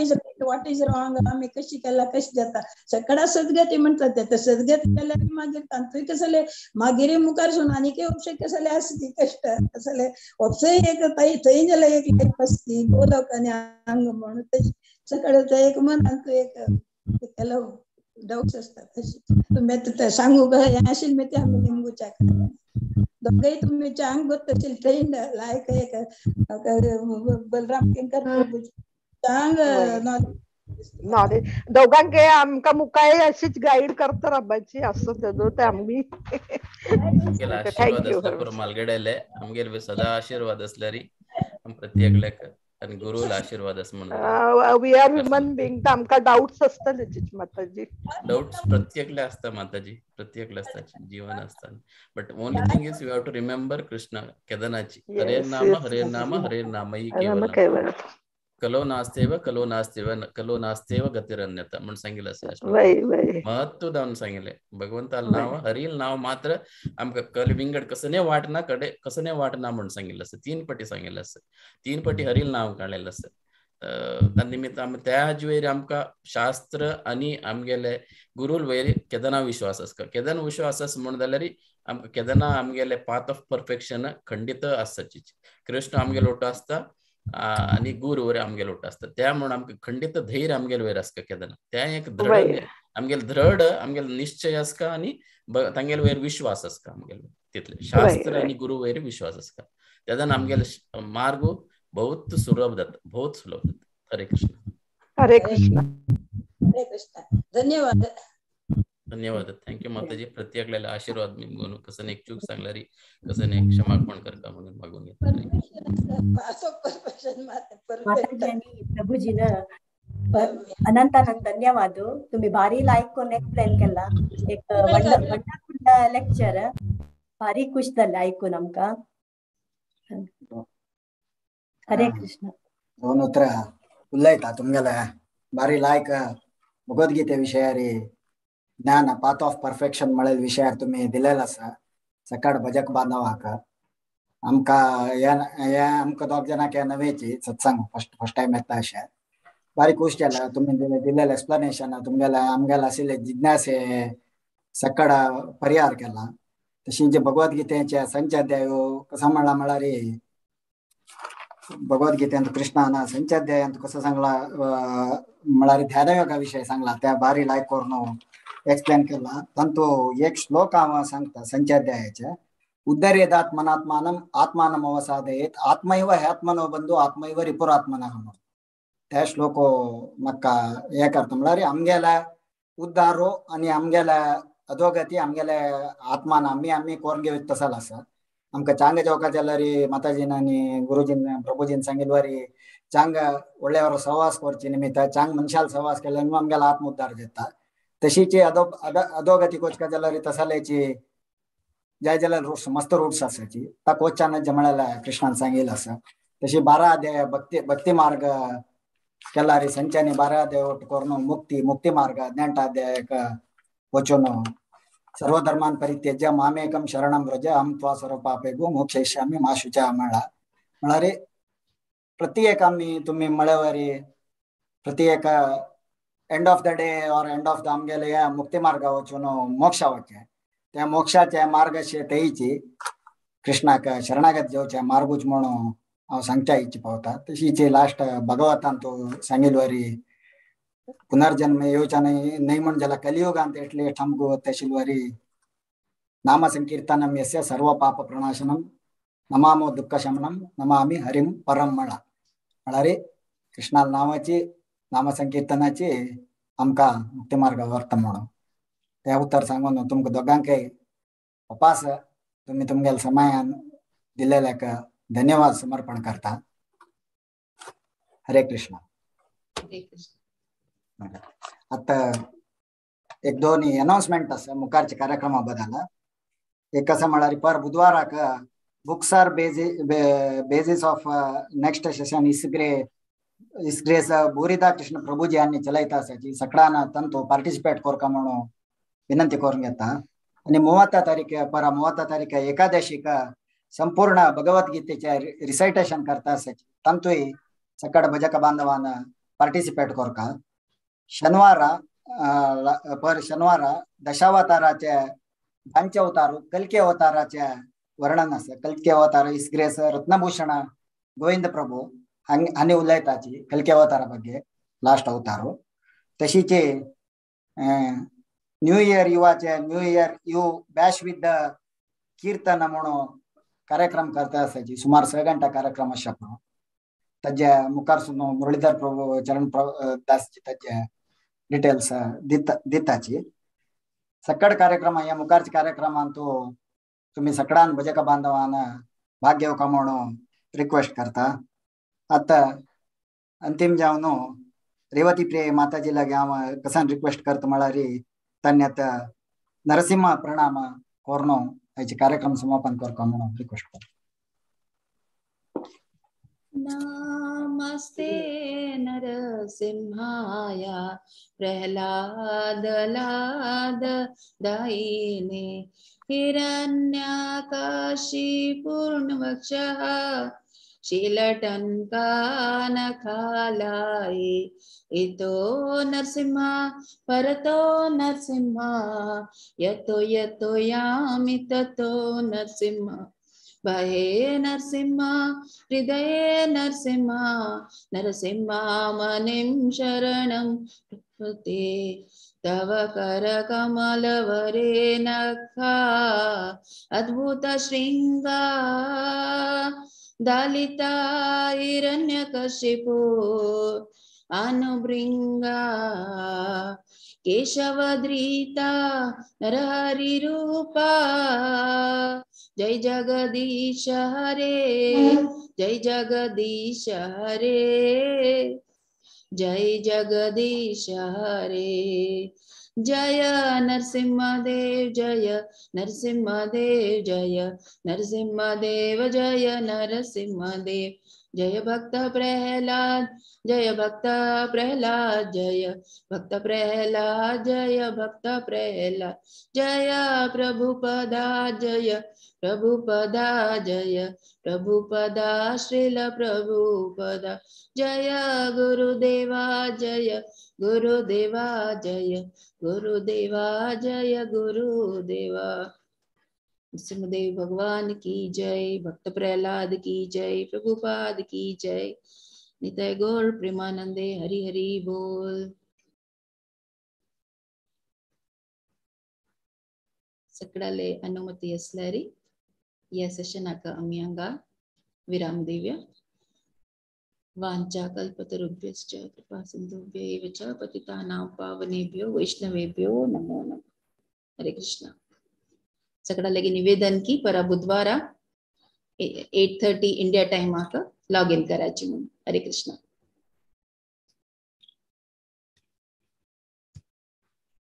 इज रॉंग आम्ही कशी केला कशी जाता सकडा सद्गती म्हणतात ते सद्गती केल्यार मागीर तांतूय कसले मागीर मुखार सुन आनी उपशे कसले आसली कष्ट कसले उपसे एक थंय जाल्यार एक लायफ आसली गोलोक आनी अंग म्हणून सकडे एक मन तू एक केलो डाउट्स असतात तशी तुम्ही सांगू हें आशिल्लें मी ते आमी लिंबूच्या दोघे तुम्ही चांग गोत ट्रेंड लायक एक बलराम किंकर चांग नॉलेज दोघांके आमका मुखाय अशीच गाईड करता राबाची असो तेदो ते आम्ही थँक्यू मालगडेले आमगेर सदा आशीर्वाद असल्यारी प्रत्येक आणि गुरुला आशीर्वाद अस म्हणून वी आर ह्युमन बीइंग आमका डाउट्स असतले माताजी डाउट्स प्रत्येकले असता माताजी प्रत्येकले असतात जीवन असतात but only thing is you have to remember Krishna केदारनाथची हरे नाम ही केवलम कलो नास्तेव कलो नास्तेव गतिरन्यता म्हणून सांगितलं असं महत्व जाऊन सांगितले भगवंताला नाव हरील नाव मात्र आमका कल विंगड कसं नाही वाटना कडे कसं नाही वाटना म्हणून सांगितलं असं 3 पटी सांगितलं असं 3 पटी हरील नाव काढलेलं असं तन्निमित्त त्याच वेळी आमका शास्त्र आणि आमगेले गुरुल वैरी केदना विश्वास असका केदन विश्वास अस म्हणून जाल्यार आमका केदना आमगेले पाथ ऑफ परफेक्शन खंडित आसची कृष्ण आमगे लोट असता आणि गुरु वैर आमगे लोट असता त्या म्हणून आमका खंडित धैर्य आमगेल वैर असका केदना त्या एक दृढ आमगेल दृढ आमगेल निश्चय असका आणि तांगेल वैर विश्वास असका आमगेल तिथले शास्त्र आणि गुरु वैर विश्वास असका त्यादन आमगेल मार्ग बहुत सुलभ हरे कृष्ण हरे कृष्ण हरे कृष्ण धन्यवाद धन्यवाद थँक्यू माताजी प्रत्येकाला आशीर्वाद मी कसं एक चूक सांगणारी कसं एक क्षमापण करता म्हणून मागून घेतलं माताजी आणि प्रभूजीनं अनंतानंद धन्यवाद तुम्ही भारी ऐकून एक्सप्लेन केला एक वंडरफुल लेक्चर भारी खुश झालं ऐकून आमका हरे कृष्ण दोन उतर उल्लयता तुमगेला बारी लायक भगवद्गीते विषयारी ज्ञान पाथ ऑफ परफेक्शन मळेल विषयार तुम्ही दिलेला आसा सकाळ भजक बांधवाक आमका आमकां दोग जणांक नवेची सत्संग फर्स्ट टाइम येता अशें बारी खुश केला तुम्ही दिलेले एक्सप्लेनेशन तुमगेला आमगेला आशिल्ले जिज्ञासे सकाळ परिहार केला तशी जे भगवद्गीतेचे संचाध्याय कसं म्हणला म्हळ्यार भगवद्गीतेंत कृष्णान संचाध्यायांत कसं सांगला म्हळ्यार ध्यानयोगा विषय सांगला त्या बारी लायक करून एक्सप्लेन केला तांतू एक श्लोक हांव सांगता संचाध्यायाचे उद्धरेदात् मनात्मानं आत्मानं अवसादयेत आत्मैव ह्यात्मनो बंधु आत्मैव रिपुरात्मनः त्या श्लोक म्हाका हे करता म्हळ्यार आमगेल्या उद्धारो आनी आमगेल्या अधोगती आमगेल्या आत्मान आमी कोरून घेवप तसाल आसा आमकां चांग जेवका जाल्यार माताजीन आनी गुरुजीन प्रभुजीन सांगिल्ले वारी चांग व्हडल्यावर सहवास करचे निमित्त चांग मनशाल सहवास केल्यार आमगेलो आत्मोद्धार जाता तशीची अधोगती कोचका जाल्यार तसाल्याची जाय जाल्यार रूट्स मस्त रूट्स आसाची ता कोचान जे म्हळ्यार कृष्णान सांगिल्लें आसा तशी 12 अध्याय भक्ती मार्ग केल्यार संचानी 12 अध्याय करून मुक्ती मार्ग 18 अध्यायाक वचून सर्वधर्मान परित्यज्य मामेकं शरणं व्रज अहं त्वा सर्वपापेभ्यो मोक्षयिष्यामि मा शुचः म्हळ्यार प्रत्येक आमी तुम्ही म्हळ्यार प्रत्येक एंड ऑफ द डे और एंड ऑफ द आमगेले या मुक्ती मार्ग वचून मोक्षा वचे त्या मोक्षाचे मार्गशे तेयची कृष्णाक शरणागत जेवचे मार्गूच म्हणून हांव सांगच्या इच्छा पावता तशीची लास्ट भगवतान तो सांगिल्ले पुनर्जन्म येवचा नाही म्हण जाल्यार कलियुगांत एटलीस्ट आमकां तशिल्वरी नाम संकीर्तनम यस्य सर्व पाप प्रणाशनम नमामो दुःख शमनम नमामि हरिम परम म्हळ्यार कृष्णा नावाची नाम संकीर्तनाची आमकां मुक्ती मार्ग व्हरता म्हणून ते उत्तर सांगून तुमकां दोगांकय उपास तुम्ही तुमगेल समयान दिलेल्याक धन्यवाद समर्पण करता हरे कृष्ण आता एक दोन अनाउन्समेंट आसा मुखारच्या कार्यक्रमा बद्दल एक कसं म्हळ्यार पर बुधवाराक books are basis of next session इसग्रेस बोरिदा कृष्ण प्रभुजी यांनी चलयता आसाची सगळ्यांना तंतू पार्टिसिपेट करका म्हणून विनंती करून घेता आणि 30 तारीख एकादशीक संपूर्ण भगवद्गीतेचे रिसायटेशन करता आसाची तंतूय सकाळ भजक बांधवान पार्टिसिपेट करका शनिवार दशावताराचे पंचअवतार कल्की अवताराचे वर्णन आसा कल्की अवतार इसग्रेस रत्नभूषण गोविंद प्रभू हांणी उलयताची कल्की अवतारा बग्गे लास्ट अवतार तशीचे न्यू इयर युवाचे new year you bash with the kirtan म्हणून कार्यक्रम करता आसाची सुमार 6 घंटा कार्यक्रम आसा ताजे मुखार सुद्दां मुरलीधर प्रभू चरण दासजी ताजे डिटेल्स दिताची सकाळ कार्यक्रम या मुखारच्या कार्यक्रमांत तुम्ही सगळ्यान भजक बांधवान भाग घेवका म्हणून रिक्वेस्ट करता आता अंतिम जावन रेवती प्रिय माताजी लागी हांव कसान रिक्वेस्ट करता म्हळ्यार तांणी आता नरसिंह प्रणाम करून हेचे कार्यक्रम समापन करता म्हणून रिक्वेस्ट करता नमस्ते नरसिंहाय प्रह्लादलाद दायिने हिरण्याकाशिपूर्णवक्षः शीलटङ्कानखालाय इतो नरसिंहा परतो नरसिंहा यतो यतो यामि ततो नरसिंहा बाहे नरसिंहा हृदये नरसिंहा नरसिंहा मनिं शरणं प्रपद्ये तव करकमलवरे नखा अद्भुत श्रृंगा दालिता हिरण्यकशिपो अनुबृंगा केशवधृता नरहरिरूपा जय जगदीश हरे जय जगदीश हरे जय जगदीश हरे जय नरसिंहदेव जय नरसिंहदेव जय नरसिंहदेव जय नरसिंहदेव जय भक्त प्रहलाद जय भक्त प्रहलाद जय भक्त प्रहलाद जय भक्त प्रहलाद जय प्रभुपदा जय प्रभुपदा जय प्रभुपदा श्रील प्रभुपदा जय गुरुदेवा जय गुरुदेवा जय गुरुदेवा जय गुरुदेवा नरसिंहदेव भगवान की जय भक्त प्रहलाद की जय प्रभुपाद की जय निताय गौर प्रेमानंदे हरि हरि बोल सगळ्याले अनुमती असल्यारी या सेशनाका आम्ही हांगा विराम दिवया वांचा कल्पतरुभ्यश्च कृपा सिंधुभ्यैव च पतितानां पावनेभ्यो वैष्णवेभ्यो नमो नमः हरे कृष्ण सगळा लगे निवेदन की परा बुधवारा 8:30 इंडिया टाइम आका लॉग इन करायची म्हणून हरे कृष्ण।